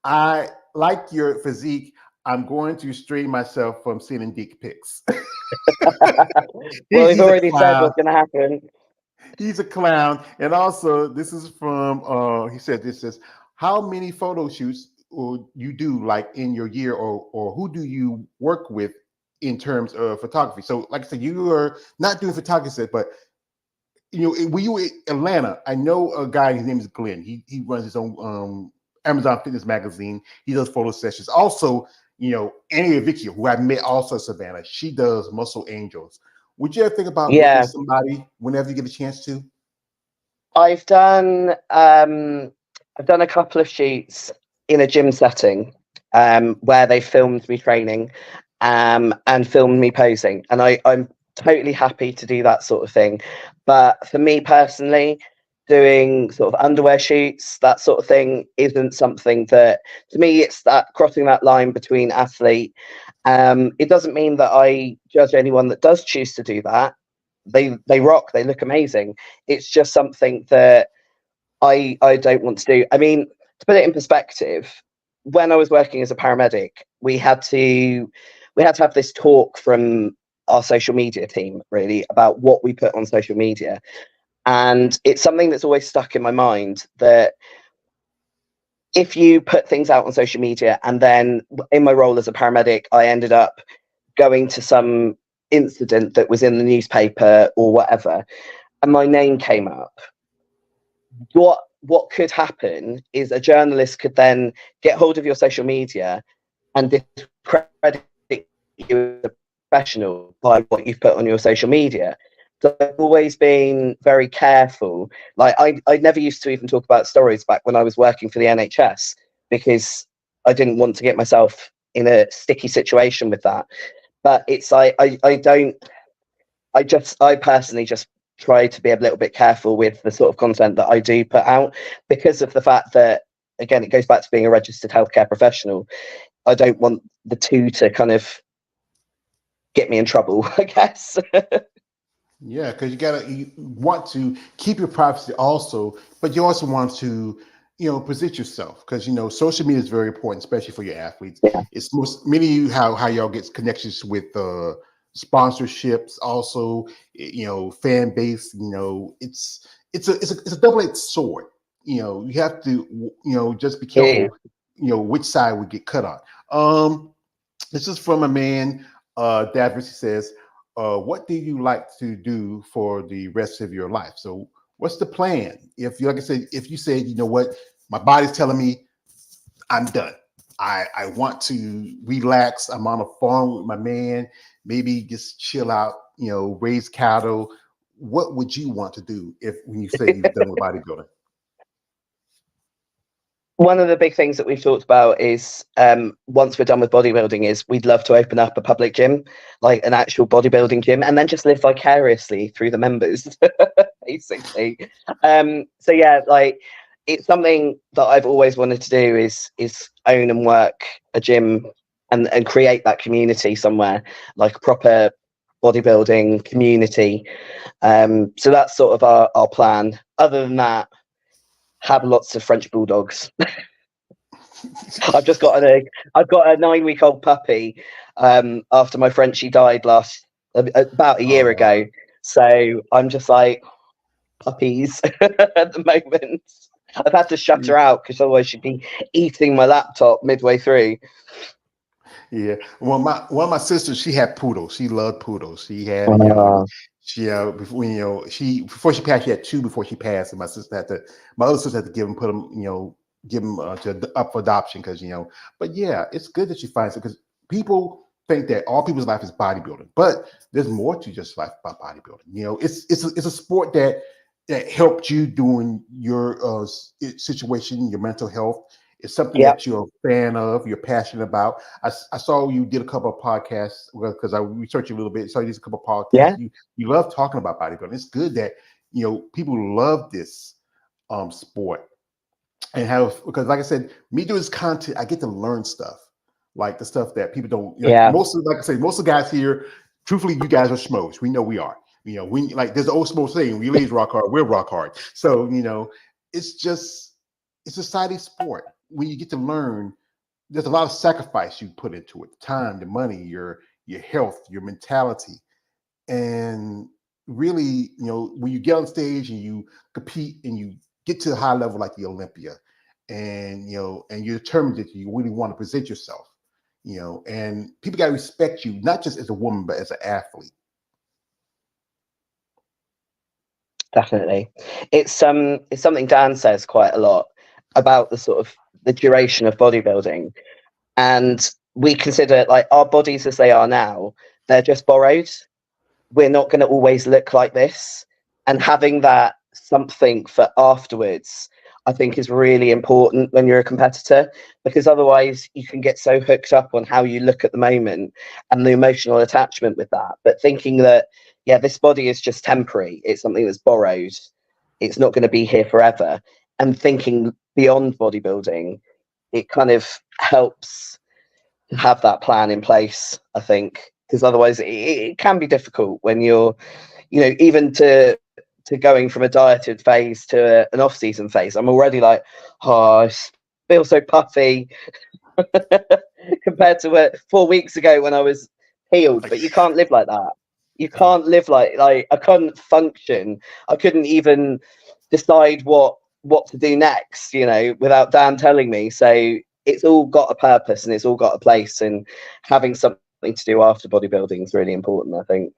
S1: I like your physique. I'm going to restrain myself from sending dick pics.
S3: Well, we've
S1: He's a
S3: already said
S1: clown.
S3: what's going to happen.
S1: He's a clown. And also, this is from, he said, this says, how many photo shoots you do like in your year, or who do you work with in terms of photography? So like I said, you are not doing photography, but when you were in Atlanta, I know a guy, his name is Glenn. He runs his own Amazon Fitness magazine. He does photo sessions. Also, Annie Vecchio, who I met also in Savannah, she does Muscle Angels. Would you ever think about working
S3: Yeah,
S1: with somebody whenever you get a chance to?
S3: I've done a couple of shoots in a gym setting where they filmed me training and filmed me posing, and I'm totally happy to do that sort of thing. But for me personally, doing sort of underwear shoots, that sort of thing, isn't something that, to me, it's that crossing that line between athlete. It doesn't mean that I judge anyone that does choose to do that. They rock, they look amazing. It's just something that I don't want to do. I mean, to put it in perspective, when I was working as a paramedic, we had to have this talk from our social media team, really, about what we put on social media. And it's something that's always stuck in my mind, that if you put things out on social media, and then in my role as a paramedic, I ended up going to some incident that was in the newspaper or whatever, and my name came up, what could happen is a journalist could then get hold of your social media and discredit you as a professional by what you've put on your social media. So I've always been very careful. Like I never used to even talk about stories back when I was working for the NHS, because I didn't want to get myself in a sticky situation with that. But it's I personally just try to be a little bit careful with the sort of content that I do put out, because of the fact that, again, it goes back to being a registered healthcare professional. I don't want the two to kind of get me in trouble, I guess.
S1: Yeah, because you want to keep your privacy also, but you also want to, present yourself, because social media is very important, especially for your athletes.
S3: Yeah.
S1: It's many of you how y'all get connections with sponsorships, also, fan base. It's a double-edged sword. You have to just be careful. Which side would get cut on. This is from a man. Davris says, what do you like to do for the rest of your life? So what's the plan? If you, like I said, if you said, what, my body's telling me I'm done. I want to relax. I'm on a farm with my man, maybe just chill out, raise cattle. What would you want to do when you say you're done with bodybuilding?
S3: One of the big things that we've talked about is, once we're done with bodybuilding, is we'd love to open up a public gym, like an actual bodybuilding gym, and then just live vicariously through the members, basically. So yeah, like, it's something that I've always wanted to do, is own and work a gym and create that community somewhere, like a proper bodybuilding community. So that's sort of our plan. Other than that, have lots of French bulldogs. I've got a 9-week-old puppy. After my Frenchie died about a year ago, so I'm just like, puppies at the moment. I've had to shut her out because otherwise she'd be eating my laptop midway through.
S1: Yeah. Well, one of my sisters, she had poodles. She loved poodles. She had, before she passed, she had 2 before she passed, and my other sister had to give them up for adoption, because But yeah, it's good that you find it, because people think that all people's life is bodybuilding, but there's more to just life about bodybuilding. It's a sport that helped you during your situation, your mental health. It's something that you're a fan of, you're passionate about. I saw you did a couple of podcasts, because I researched a little bit. So you did a couple of podcasts.
S3: Yeah.
S1: You love talking about bodybuilding. It's good that people love this sport, and because, like I said, me doing this content, I get to learn stuff, like the stuff that people don't. Most of the guys here, truthfully, you guys are schmoes. We know we are. There's the old schmo saying, we ladies rock hard, we're rock hard. So it's a society sport. When you get to learn, there's a lot of sacrifice you put into it: the time, the money, your health, your mentality. And really, when you get on stage and you compete and you get to a high level like the Olympia, and and you're determined that you really want to present yourself, and people got to respect you, not just as a woman, but as an athlete.
S3: Definitely. It's something Dan says quite a lot about the sort of the duration of bodybuilding. And we consider like our bodies as they are now, they're just borrowed. We're not going to always look like this. And having that something for afterwards, I think is really important when you're a competitor, because otherwise you can get so hooked up on how you look at the moment and the emotional attachment with that. But thinking that, yeah, this body is just temporary. It's something that's borrowed. It's not going to be here forever. And thinking beyond bodybuilding, it kind of helps have that plan in place, I think, because otherwise it can be difficult when you're, even to going from a dieted phase to an off-season phase. I'm already like, oh, I feel so puffy compared to 4 weeks ago when I was healed. But you can't live like that. You can't live like I couldn't function. I couldn't even decide what to do next, without Dan telling me. So it's all got a purpose and it's all got a place, and having something to do after bodybuilding is really important, I think.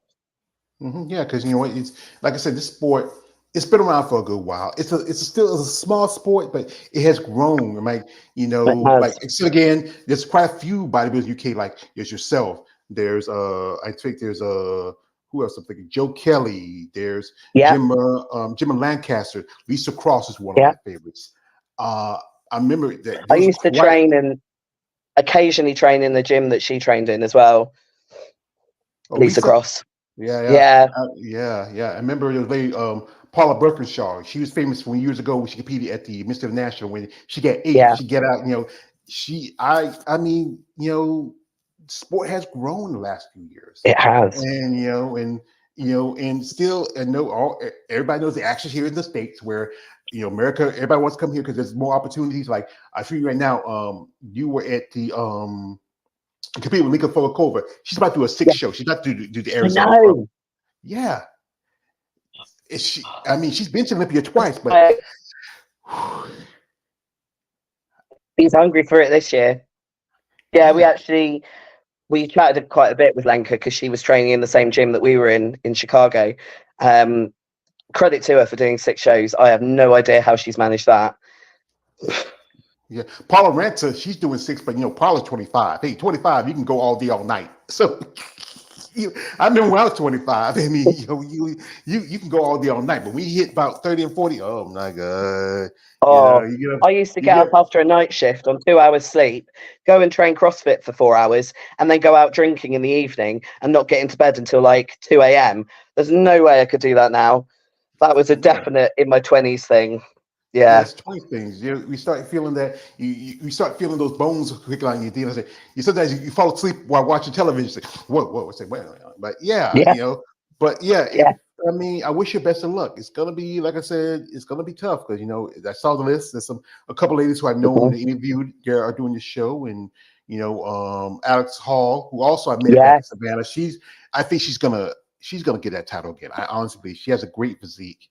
S1: Yeah, because it's like I said, this sport, it's been around for a good while. It's still a small sport, but it has grown. Like so again, there's quite a few bodybuilders in UK. Like there's yourself. There's I think there's who else? I'm thinking Joe Kelly. There's Jim Lancaster. Lisa Cross is one of my favorites. I remember that
S3: I used to train and occasionally train in the gym that she trained in as well. Lisa Cross.
S1: Yeah. I remember there was a lady, Paula Birkinshaw. She was famous from years ago when she competed at the Mr. National. When she got 8, she get out. Sport has grown the last few years.
S3: It has,
S1: and still, everybody knows the action here in the States where America. Everybody wants to come here because there's more opportunities. Like I see right now, you were at the compete with Lika Folakova. She's about to do a 6 show. She's about to do the Arizona Pro. Yeah. She's been to Olympia twice, but
S3: he's hungry for it this year. Yeah, we chatted quite a bit with Lenka because she was training in the same gym that we were in Chicago. Credit to her for doing 6 shows. I have no idea how she's managed that.
S1: Yeah, Paula Ranta, she's doing 6, but Paula's 25. Hey, 25, you can go all day, all night. So I remember when I was 25. I mean, you can go all day, all night, but we hit about 30 and 40. Oh my God!
S3: I used to get up after a night shift on 2 hours sleep, go and train CrossFit for 4 hours, and then go out drinking in the evening and not get into bed until like 2 a.m. There's no way I could do that now. That was a definite in my 20s thing. Yeah,
S1: it's 20 things. We start feeling that you start feeling those bones quickly on your DNA. Sometimes you fall asleep while watching television. Say, what? But I wish you best of luck. It's gonna be, like I said, it's gonna be tough because I saw the list. There's a couple ladies who I've known and interviewed. They are doing the show, and Alex Hall, who also I met back in Savannah. I think she's gonna get that title again. I honestly believe she has a great physique.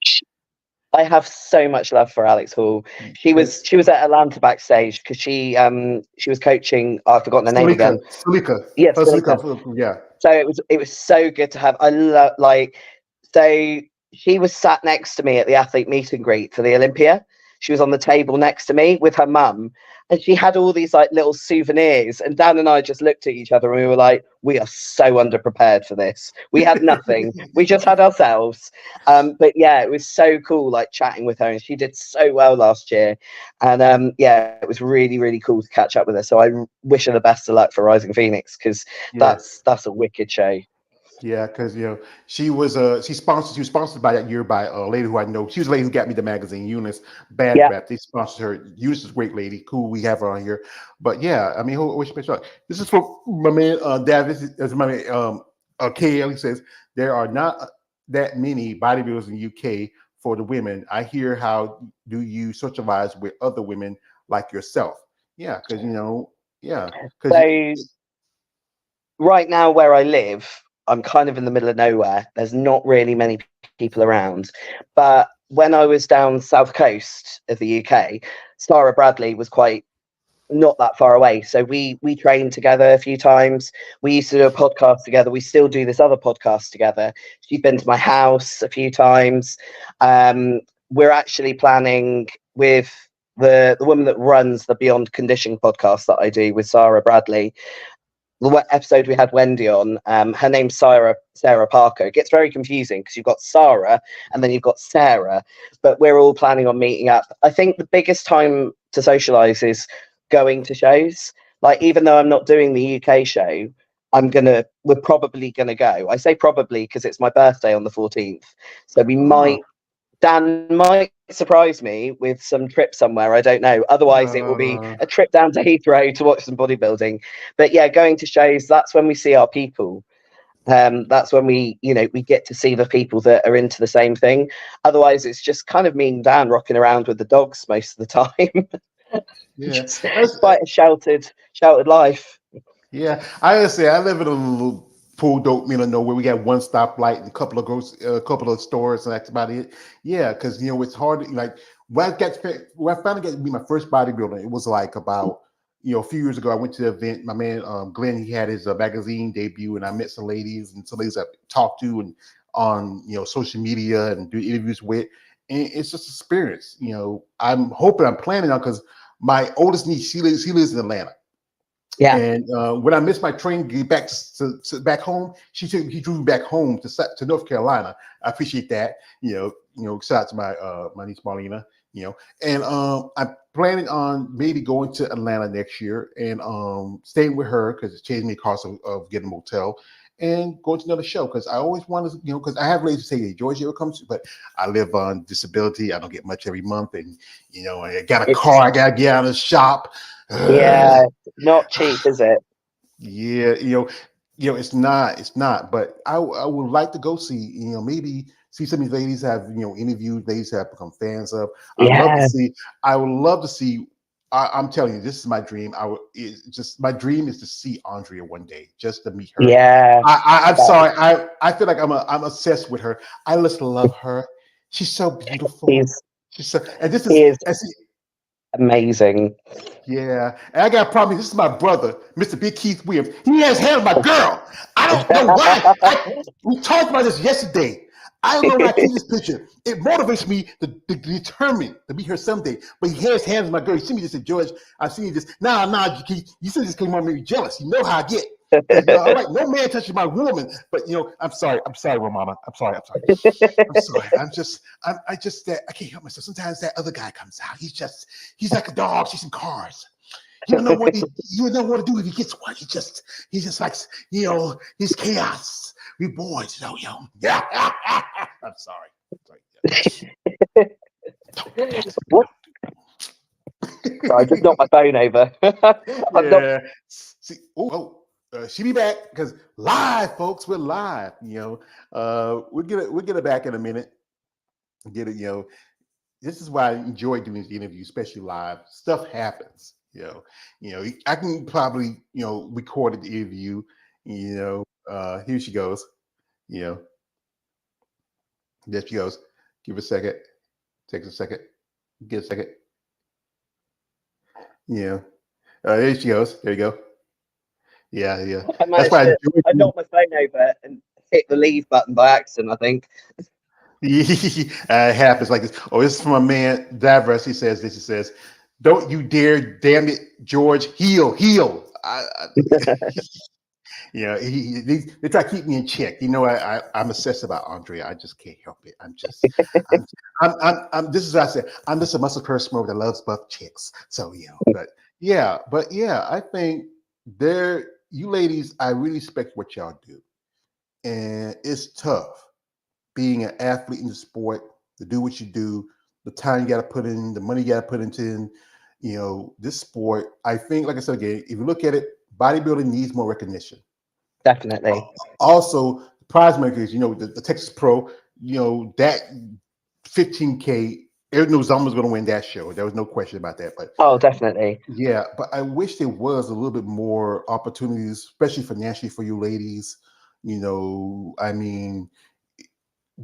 S3: I have so much love for Alex Hall. She was at Atlanta backstage because she was coaching. I've forgotten her name again.
S1: Salika.
S3: Yes,
S1: yeah.
S3: So it was so good to have. So she was sat next to me at the athlete meet and greet for the Olympia. She was on the table next to me with her mum, and she had all these like little souvenirs. And Dan and I just looked at each other and we were like, we are so underprepared for this. We had nothing. We just had ourselves. But yeah, it was so cool, like chatting with her, and she did so well last year. And it was really, really cool to catch up with her. So I wish her the best of luck for Rising Phoenix, because that's a wicked show.
S1: Yeah, because she was sponsored by that year by a lady who I know. She was a lady who got me the magazine, Eunice Bad Rap. They sponsored her. Eunice is a great lady. Cool, we have her on here. But yeah, I mean, this is from my man Davis. As my man KL, he says there are not that many bodybuilders in the UK for the women. I hear how do you socialize with other women like yourself? Yeah, because
S3: So right now where I live, I'm kind of in the middle of nowhere. There's not really many people around. But when I was down south coast of the UK, Sarah Bradley was quite not that far away. So we trained together a few times. We used to do a podcast together. We still do this other podcast together. She's been to my house a few times. We're actually planning with the woman that runs the Beyond Conditioning podcast that I do with Sarah Bradley. The episode we had Wendy on, her name's Sarah Parker. It gets very confusing because you've got Sarah and then you've got Sarah, but we're all planning on meeting up. I think the biggest time to socialize is going to shows. Like, even though I'm not doing the UK show, we're probably gonna go. I say probably because it's my birthday on the 14th, so Dan might surprise me with some trip somewhere. I don't know. Otherwise, it will be a trip down to Heathrow to watch some bodybuilding. But yeah, going to shows, that's when we see our people. That's when we get to see the people that are into the same thing. Otherwise, it's just kind of me and Dan rocking around with the dogs most of the time.
S1: Yeah,
S3: it's quite a sheltered life.
S1: Yeah, I live in a little pool dope middle of nowhere. We got one stoplight and a couple of stores, and that's about it. Yeah, because it's hard. Like when I finally got to be my first bodybuilder, it was like about a few years ago. I went to the event. My man Glenn, he had his magazine debut, and I met some ladies and some ladies I talked to and on social media and do interviews with, and it's just experience. I'm planning on, because my oldest niece, he lives in Atlanta.
S3: Yeah.
S1: And when I missed my train to get back to back home, he drove me back home to North Carolina. I appreciate that. Shout out to my niece Marlena. And I'm planning on maybe going to Atlanta next year and staying with her, because it's changing the cost of getting a motel, and going to another show, because I always want to, because I have ladies say, "Hey, George, you ever come?" But I live on disability. I don't get much every month, and I got a car. I gotta get out of the shop.
S3: Yeah, not cheap, is it?
S1: Yeah, it's not. But I would like to go see, maybe see some of these ladies have, interviewed ladies have become fans of. I would love to see. I'm telling you, this is my dream. My dream is to see Andrea one day, just to meet her.
S3: Yeah.
S1: I'm sorry. I feel like I'm obsessed with her. I just love her. She's so beautiful.
S3: Amazing.
S1: Yeah, and I got a problem. This is my brother, Mr. Big Keith Williams. He has hair on my girl. I don't know why. We talked about this yesterday. I don't know why I keep this picture. It motivates me to determine to be her someday. But he has hands on my girl. You see me just say, George, I've seen you just Keith. You said this came on me jealous. You know how I get. All right, no man touches my woman. But I'm sorry, Romana. I'm sorry. I can't help myself. Sometimes that other guy comes out. He's like a dog chasing cars. You don't know what to do if he gets one. He just likes, he's chaos. We boys, yeah. I'm sorry.
S3: What? I just knocked my phone over.
S1: She'll be back, because live, folks. We're live. We'll get it back in a minute. Get it. This is why I enjoy doing the interview, especially live. Stuff happens. I can probably record the interview. Here she goes. There she goes. Give her a second. Takes a second. Get a second. There she goes. There you go. Yeah.
S3: That's why I knocked my phone over and hit the leave button by accident, I think.
S1: It happens like this. Oh, this is from a man, Davros. He says, "Don't you dare, damn it, George, heel." They try to keep me in check. I'm obsessed about Andrea. I just can't help it. This is what I said. I'm just a muscle person that loves buff chicks. So but I think you ladies, I really respect what y'all do, and it's tough being an athlete in the sport, to do what you do, the time you got to put in, the money you got to put into, this sport. I think, like I said again, if you look at it, bodybuilding needs more recognition.
S3: Definitely.
S1: Also, prize makers, the Texas Pro, that 15K. There's no Zumba's going to win that show. There was no question about that. But
S3: Oh, definitely.
S1: yeah, but I wish there was a little bit more opportunities, especially financially for you ladies. I mean,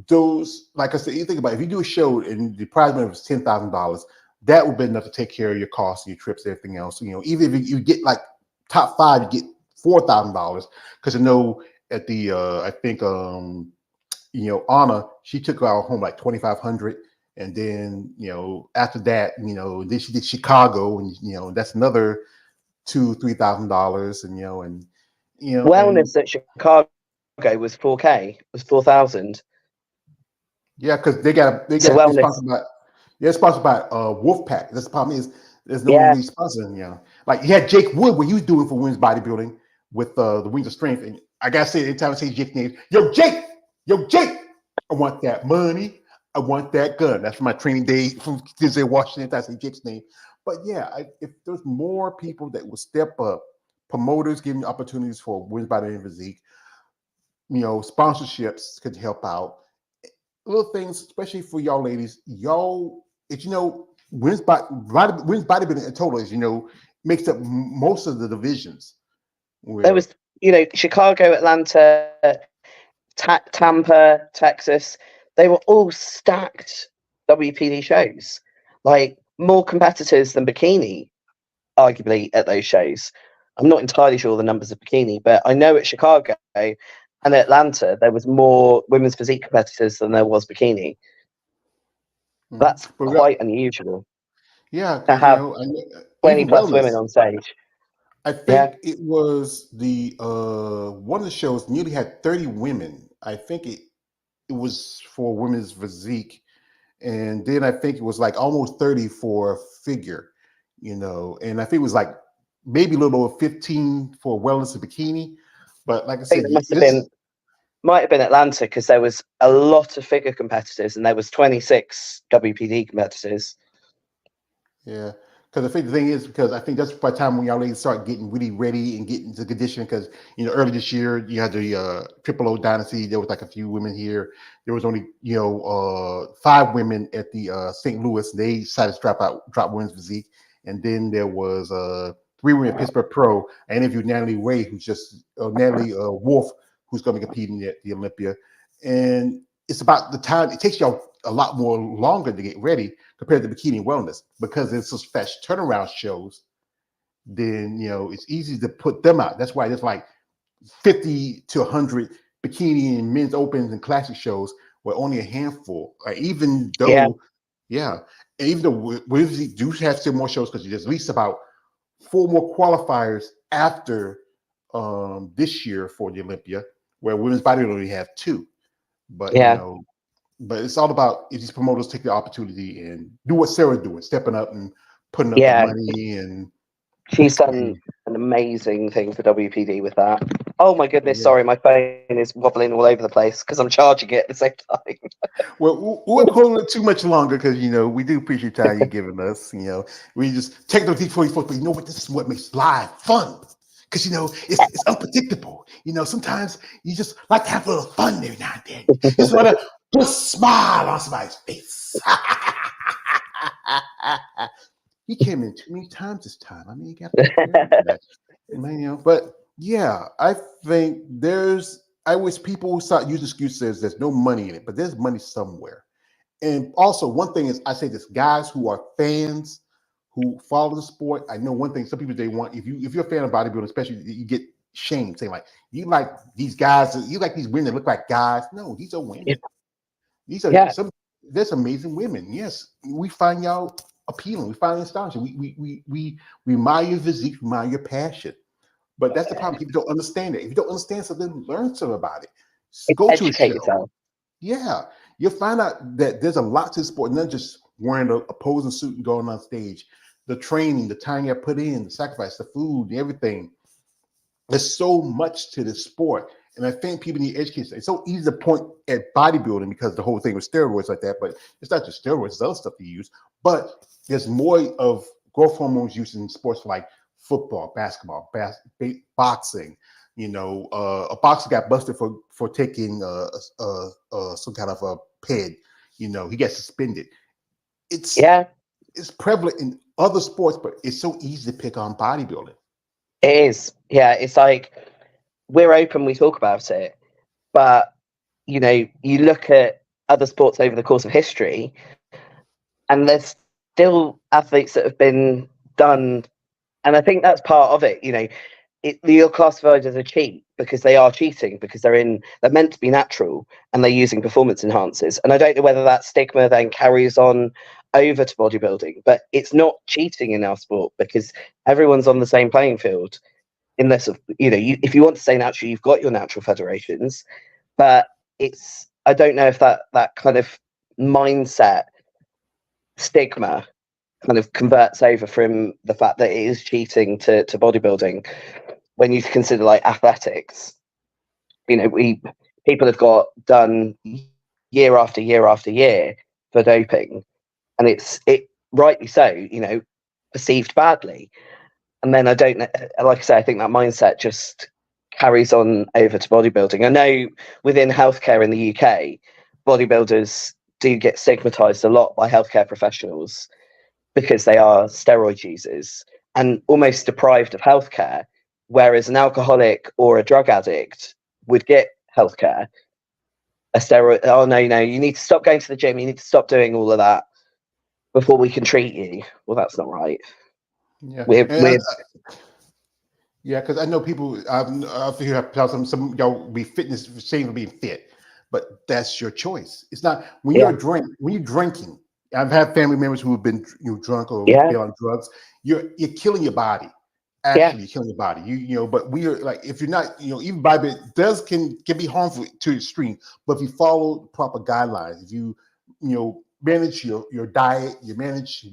S1: those, like I said, you think about it, if you do a show and the prize money was $10,000, that would be enough to take care of your costs and your trips, everything else. Even if you get like top 5, you get $4,000 because at the I think Anna, she took her home like 2,500, and then after that, then she did Chicago, and that's another $2,000-3,000, and
S3: Wellness at Chicago was 4K, was 4,000.
S1: Yeah, because they're sponsored by Wolfpack. That's the problem is there's no one really sponsoring. Like you had Jake Wood, what he was doing for women's bodybuilding with the Wings of Strength, and I gotta say, anytime I say Jake's name, yo Jake, I want that money, I want that gun. That's from my training day from Tuesday, Washington. That's Jake's name. But yeah, if there's more people that will step up, promoters giving opportunities for women's bodybuilding and physique, sponsorships could help out. Little things, especially for y'all ladies, women's bodybuilding in total is, makes up most of the divisions.
S3: There was, Chicago, Atlanta, Tampa, Texas. They were all stacked WPD shows, like more competitors than bikini, arguably, at those shows. I'm not entirely sure the numbers of bikini, but I know at Chicago and Atlanta, there was more women's physique competitors than there was bikini. That's quite unusual.
S1: Yeah,
S3: to have 20 plus women on stage.
S1: I think it was the one of the shows nearly had 30 women. I think it was for women's physique, and then I think it was like almost 30 for figure, and I think it was like maybe a little over 15 for wellness and bikini. But like I said,
S3: might have been Atlanta because there was a lot of figure competitors and there was 26 WPD competitors.
S1: Yeah, because I think the thing is, because I think that's by the time when y'all ladies start getting really ready and getting into condition, because early this year you had the Triple O Dynasty. There was like a few women here. There was only 5 women at the St. Louis. They decided to drop women's physique, and then there was 3 women at Pittsburgh Pro. I interviewed Natalie Ray, who's just Natalie Wolf, who's going to be competing at the Olympia, and it's about the time it takes y'all a lot more longer to get ready compared to bikini wellness, because it's such fast turnaround shows. Then it's easy to put them out. That's why there's like 50 to 100 bikini and men's opens and classic shows where only a handful. Even though we do have still more shows, because there's at least about 4 more qualifiers after this year for the Olympia, where women's bodybuilding only have 2. But but it's all about if these promoters take the opportunity and do what Sarah's doing, stepping up and putting up the money. And
S3: she's done an amazing thing for WPD with that. Oh my goodness, sorry, my phone is wobbling all over the place because I'm charging it at the same time.
S1: Well, we won't hold it too much longer because we do appreciate time you're giving us. We just take those deep but you know what? This is what makes live fun. Because it's unpredictable. Sometimes you just like to have a little fun every now and then. You just want to put a smile on somebody's face. He came in too many times this time. I mean, you got to but yeah, I think I wish people start using excuses. There's no money in it, but there's money somewhere. And also, one thing is, I say this: guys who are fans, who follow the sport. I know one thing, some people, they want, if you're a fan of bodybuilding, especially, you get shamed saying like, you like these guys, you like these women that look like guys. No, these are women. These are there's amazing women. Yes, we find y'all appealing. We find it astonishing. We admire your physique, we admire your passion. But that's the problem. People don't understand it. If you don't understand something, learn something about it. Go to a show.
S3: Yourself.
S1: Yeah, you'll find out that there's a lot to the sport, not just wearing a posing suit and going on stage. The training, the time you put in, the sacrifice, the food, everything. There's so much to this sport. And I think people need education. It's so easy to point at bodybuilding because the whole thing with steroids like that, but it's not just steroids, it's other stuff they use. But there's more of growth hormones used in sports like football, basketball, boxing. A boxer got busted for taking some kind of a ped. he gets suspended. It's prevalent in other sports, but it's so easy to pick on bodybuilding.
S3: It is. Yeah, it's like we're open, we talk about it, but you look at other sports over the course of history, and there's still athletes that have been done, and I think that's part of it. You're classified as a cheat because they are cheating, because they're meant to be natural and they're using performance enhancers. And I don't know whether that stigma then carries on over to bodybuilding, but it's not cheating in our sport because everyone's on the same playing field. Unless if you want to say natural, you've got your natural federations, but I don't know if that kind of mindset stigma kind of converts over from the fact that it is cheating to bodybuilding. When you consider like athletics, people have got done year after year after year for doping, and it rightly so, perceived badly. And then I don't know, like I say, I think that mindset just carries on over to bodybuilding. I know within healthcare in the UK, bodybuilders do get stigmatized a lot by healthcare professionals because they are steroid users and almost deprived of healthcare, whereas an alcoholic or a drug addict would get healthcare. A steroid, oh no, you need to stop going to the gym, you need to stop doing all of that before we can treat you. Well, that's not right.
S1: Yeah, because I know people. I figure some y'all be fitness ashamed of being fit, but that's your choice. It's not when you're drinking. I've had family members who have been drunk or been on drugs. You're killing your body. Actually, you're killing your body. But we are like, if you're not, even Bible can be harmful to the extreme. But if you follow proper guidelines, if you manage your diet, you manage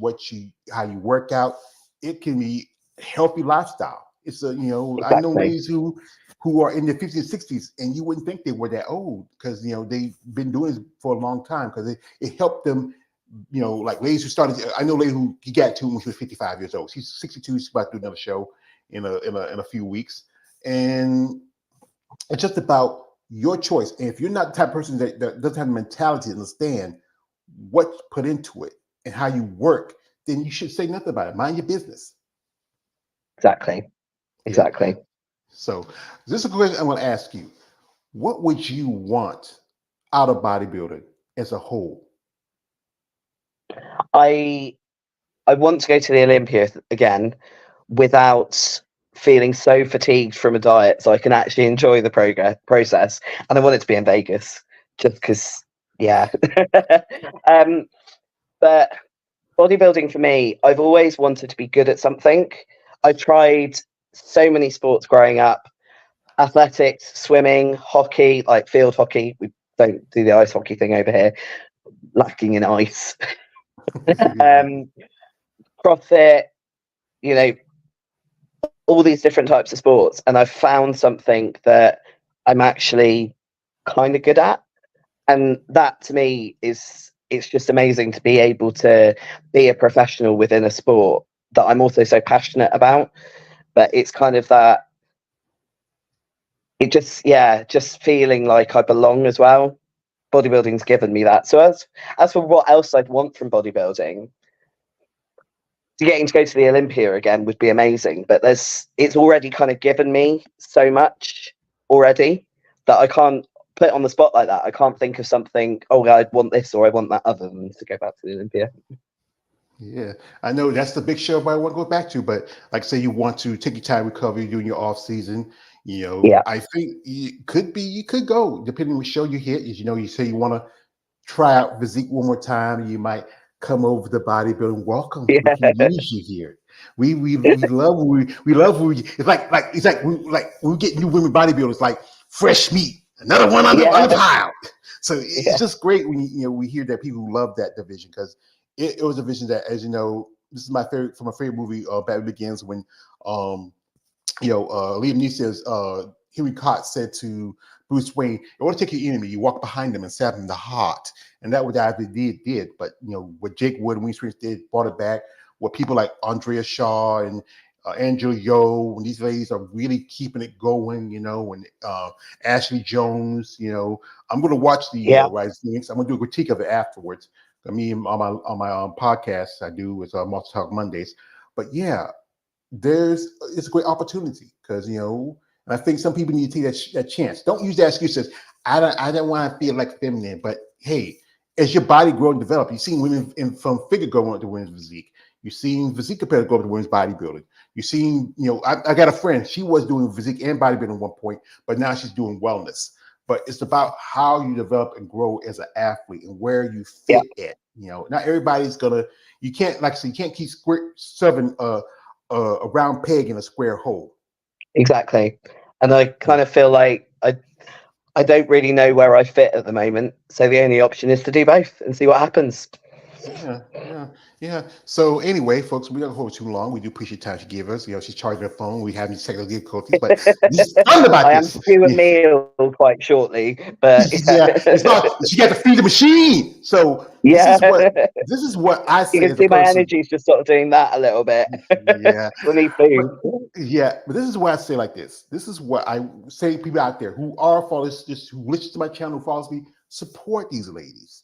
S1: how you work out, it can be a healthy lifestyle. It's exactly. I know ladies who are in their 50s and 60s, and you wouldn't think they were that old because they've been doing this for a long time because it helped them. Like ladies who started. I know a lady who got to when she was 55 years old. She's 62. She's about to do another show in a few weeks, and it's just about your choice. And if you're not the type of person that doesn't have the mentality to understand what's put into it and how you work, then you should say nothing about it. Mind your business.
S3: Exactly.
S1: Yeah. So this is a question I want to ask you. What would you want out of bodybuilding as a whole?
S3: I want to go to the Olympia again without feeling so fatigued from a diet so I can actually enjoy the process. And I want it to be in Vegas just because, but bodybuilding for me, I've always wanted to be good at something. I've tried so many sports growing up: athletics, swimming, hockey, like field hockey. We don't do the ice hockey thing over here, lacking in ice. CrossFit, all these different types of sports, and I've found something that I'm actually kind of good at, and that to me it's just amazing to be able to be a professional within a sport that I'm also so passionate about. But it's kind of that, it just feeling like I belong as well. Bodybuilding's given me that. So as for what else I'd want from bodybuilding, getting to go to the Olympia again would be amazing, but it's already kind of given me so much already that I can't put it on the spot like that. I can't think of something, I'd want this or I want that other than to go back to the Olympia.
S1: Yeah, I know that's the big show I want to go back to, but like say you want to take your time recovery during your off season, I think you could go depending on what show you hit. You say you want to try out Physique one more time, you might come over to bodybuilding. Welcome, we can use you here. We love it's like we get new women bodybuilders like fresh meat, another one on the pile. So it's just great when we hear that people love that division because it was a division that, as you know, this is my favorite from my favorite movie, Batman Begins, when Liam Neeson's Henry Cott said to Bruce Wayne, "You want to take your enemy, you walk behind them and stab them in the heart." And that what I did. But what Jake Wood and Wayne Springs did, brought it back. What people like Andrea Shaw and Angela Yo, and these ladies are really keeping it going, you know, and Ashley Jones, you know. I'm going to watch the Rise Phoenix. I'm going to do a critique of it afterwards. I mean, on my podcast I do with Multi Talk Mondays. But yeah, it's a great opportunity because, you know, and I think some people need to take that chance. Don't use that excuse as I don't want to feel like feminine, but hey, as your body grow and develop, you've seen women from figure go into women's physique. You've seen physique competitors go into women's bodybuilding. You've seen, you know, I got a friend, she was doing physique and bodybuilding at one point, but now she's doing wellness. But it's about how you develop and grow as an athlete and where you fit at. You know, not everybody's you can't, like I said, you can't keep shoving a round peg in a square hole.
S3: Exactly. And I kind of feel like I don't really know where I fit at the moment. So the only option is to do both and see what happens.
S1: Yeah. So anyway, folks, we don't hold too long. We do appreciate the time she gave us. You know, she's charging her phone. We have these technical difficulties, but this is fun about
S3: I am due a meal quite shortly, but
S1: it's not. She got to feed the machine. So this is what I say.
S3: You can see my energy's just sort of doing that a little bit.
S1: Yeah,
S3: we need food.
S1: But this is what I say like this. This is what I say to people out there who are followers, just who listen to my channel, who follows me, support these ladies.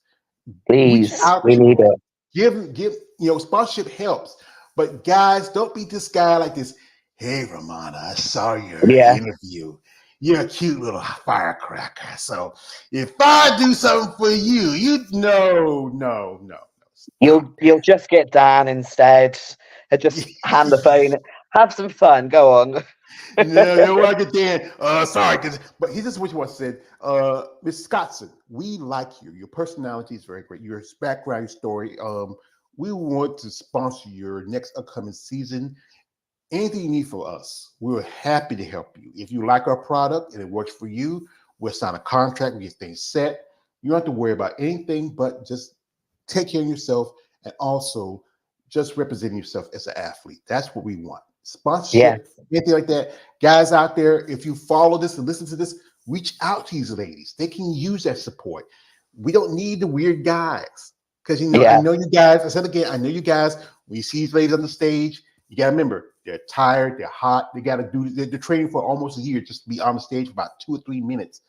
S3: Please, we need it.
S1: Give, you know, sponsorship helps. But guys, don't be this guy like this. Hey, Romana, I saw your interview. You're a cute little firecracker. So if I do something for you, no.
S3: You'll just get Dan instead. Just hand the phone. Have some fun. Go on.
S1: No, I get Dan. Sorry, but this is what you said. Miss Skotzen, we like you. Your personality is very great. Your background, your story. We want to sponsor your next upcoming season. Anything you need from us, we're happy to help you. If you like our product and it works for you, we'll sign a contract, we get things set. You don't have to worry about anything but just take care of yourself and also just representing yourself as an athlete. That's what we want. Sponsorship, anything like that. Guys out there, if you follow this and listen to this, reach out to these ladies. They can use that support. We don't need the weird guys. Because, you know, I know you guys, I said again, I know you guys, when you see these ladies on the stage, you got to remember, they're tired, they're hot, they got to do, they're training for almost a year just to be on the stage for about 2 or 3 minutes.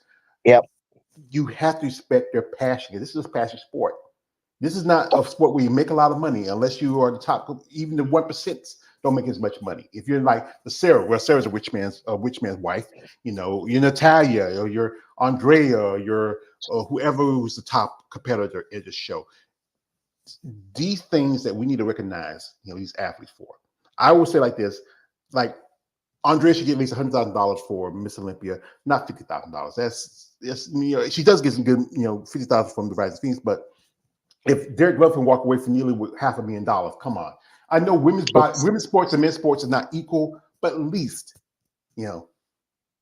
S1: You have to respect their passion. This is a passion sport. This is not a sport where you make a lot of money unless you are the top, even the 1% don't make as much money. If you're like the Sarah, well, Sarah's a rich man's wife, you know, you're Natalia or you're Andrea or you're whoever was the top competitor in the show. These things that we need to recognize, you know, these athletes for. I would say like this, like Andrea should get at least $100,000 for Miss Olympia, not $50,000. That's you know, she does get some good, you know, $50,000 from the Rise Phoenix, but if Derek Ruffin walk away from nearly with $500,000, come on. I know women's sports and men's sports are not equal, but at least, you know.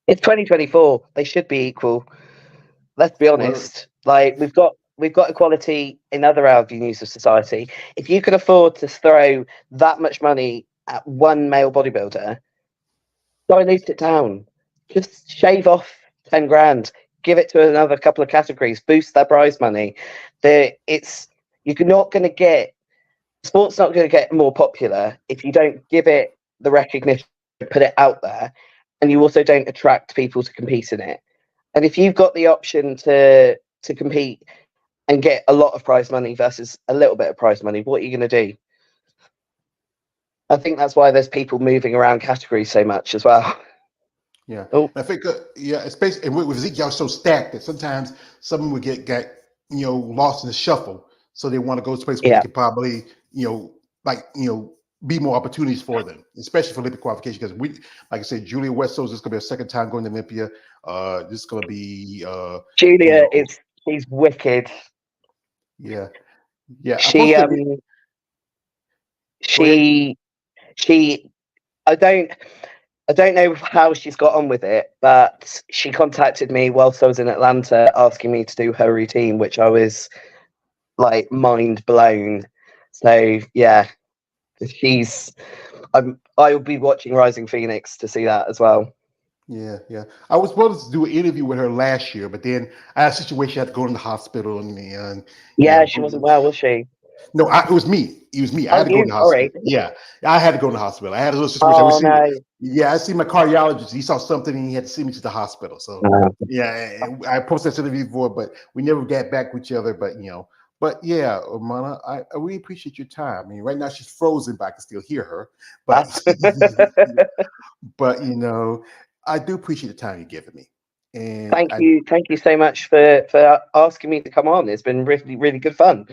S3: It's 2024. They should be equal. Let's be honest. Like we've got equality in other avenues of society. If you can afford to throw that much money at one male bodybuilder, dilute it down. Just shave off 10 grand. Give it to another couple of categories. Boost their prize money. You're not going to get. Sport's not going to get more popular if you don't give it the recognition, put it out there, and you also don't attract people to compete in it. And if you've got the option to compete and get a lot of prize money versus a little bit of prize money, what are you going to do? I think that's why there's people moving around categories so much as well.
S1: Yeah, I think especially and with Physique, y'all so stacked that sometimes someone would get you know, lost in the shuffle, so they want to go to a place where they could probably, you know, like, you know, be more opportunities for them, especially for Olympic qualification. Because we, like I said, Julia Wesso's is going to be her second time going to Olympia. This is going to be
S3: Julia. She's wicked.
S1: Yeah.
S3: She I don't know how she's got on with it, but she contacted me whilst I was in Atlanta asking me to do her routine, which I was like mind blown. So yeah, I'll be watching Rising Phoenix to see that as well.
S1: Yeah. I was supposed to do an interview with her last year, but then I had a situation, I had to go in the hospital and
S3: she wasn't well, was she?
S1: No, it was me. It was me. I
S3: Oh,
S1: had to go
S3: you?
S1: to the
S3: Sorry.
S1: hospital. Yeah, I had to go to the hospital. I had a little situation.
S3: Oh no.
S1: Yeah, I see my cardiologist. He saw something and he had to see me to the hospital. So yeah, I posted that interview before, but we never got back with each other. But but yeah, Romana, I really appreciate your time. I mean, right now she's frozen, but I can still hear her. But but I do appreciate the time you've given me. And
S3: Thank you so much for asking me to come on. It's been really, really good fun.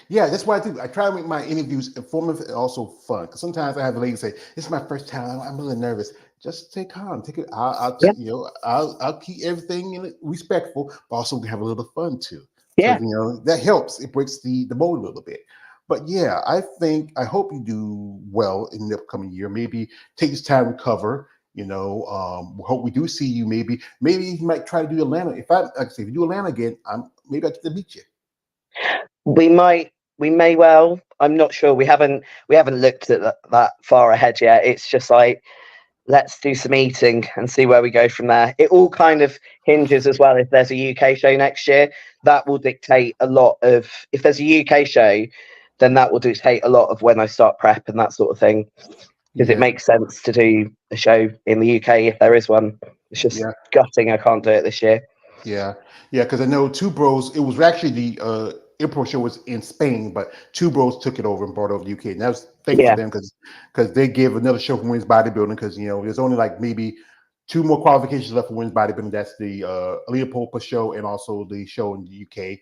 S1: Yeah, that's what I do. I try to make my interviews informative and also fun. Because sometimes I have a lady say, "This is my first time. I'm a little nervous." Just stay calm. Take it.
S3: Yeah.
S1: I'll keep everything respectful, but also have a little fun too.
S3: Yeah.
S1: So that helps. It breaks the mold a little bit. But yeah, I hope you do well in the upcoming year. Maybe take this time to recover. Hope we do see you. Maybe you might try to do Atlanta. If you do Atlanta again, maybe I get to meet you.
S3: We may well. I'm not sure. We haven't looked at that far ahead yet. It's just like, let's do some eating and see where we go from there. It all kind of hinges as well. If there's a UK show next year, that will dictate a lot of. If there's a UK show, then that will dictate a lot of when I start prep and that sort of thing. Because it makes sense to do a show in the UK if there is one. It's just gutting I can't do it this year.
S1: Yeah, because I know Two Bros. It was actually the Impro show was in Spain, but Two Bros took it over and brought it over to the UK. And that was thanks to them because they gave another show for women's bodybuilding. Because there's only like maybe 2 more qualifications left for women's bodybuilding. That's the Leopolda show and also the show in the UK.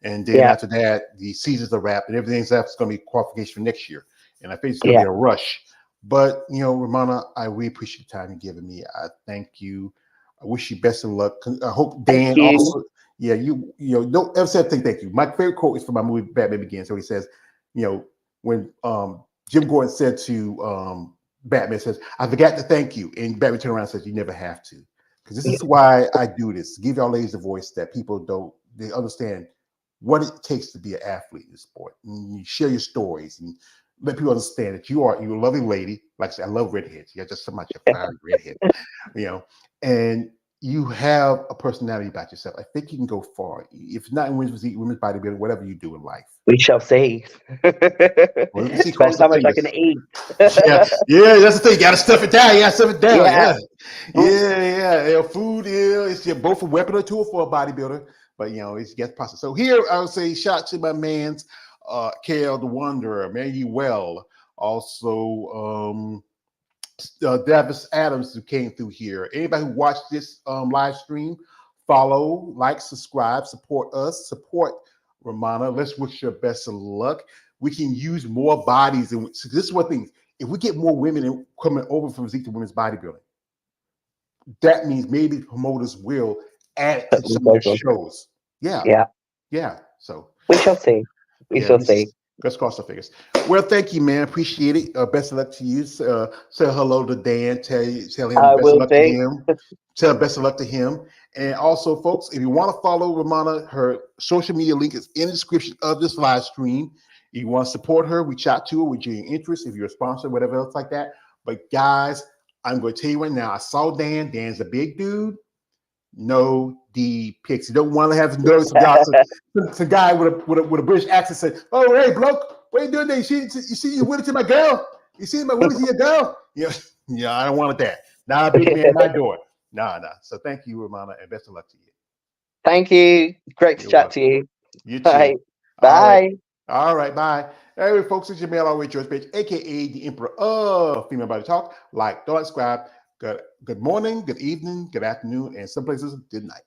S1: And then after that, the seasons are wrapped and everything's left is going to be qualification for next year. And I think it's going to be a rush. But Romana, I really appreciate the time you've given me. I thank you. I wish you best of luck. I hope Dan also. Yeah, don't ever say thank you. My favorite quote is from my movie Batman Begins. So he says, when Jim Gordon said to Batman, says, "I forgot to thank you," and Batman turned around and says, "You never have to," because this is why I do this. Give y'all ladies a voice that people they understand what it takes to be an athlete in the sport. And you share your stories and let people understand that you're a lovely lady. Like I said, I love redheads. You're just so much a fiery redhead, and you have a personality about yourself. I think you can go far. If not in women's bodybuilding, whatever you do in life.
S3: We shall see.
S1: Well,
S3: Depends how much I can eat.
S1: yeah, that's the thing. You got to stuff it down. You got to stuff it down. Yeah. Food it's both a weapon or tool for a bodybuilder, but it's get process. So here I would say shout out to my man's Kale the Wanderer, Manuel, also Davis Adams who came through here. Anybody who watched this live stream, follow, like, subscribe, support us, support Romana. Let's wish her best of luck. We can use more bodies, and so this is one thing. If we get more women coming over from Physique to women's bodybuilding, that means maybe promoters will add to some of their shows. Yeah. So
S3: we shall see. We shall see.
S1: Let's cross the fingers. Well, thank you, man. Appreciate it. Best of luck to you. Say hello to Dan. Tell him best of luck to him. Tell best of luck to him. And also, folks, if you want to follow Romana, her social media link is in the description of this live stream. If you want to support her, reach out to her with your interest. If you're a sponsor, whatever else like that. But guys, I'm going to tell you right now. I saw Dan. Dan's a big dude. No D pics. You don't want to have some guy with a British accent say, "Oh, hey, bloke, what are you doing there? You see you winning to my girl? You see my winning to your girl?" Yeah, I don't want that. Not a big man at my door. Nah. So thank you, Romana, and best of luck to you.
S3: Thank you. Great to chat to you.
S1: You too.
S3: Bye. Bye.
S1: All right, bye. Anyway, folks, it's your mail always George Page, aka the Emperor of Female Body Talk. Like, don't subscribe. Good morning, good evening, good afternoon, and some places, good night.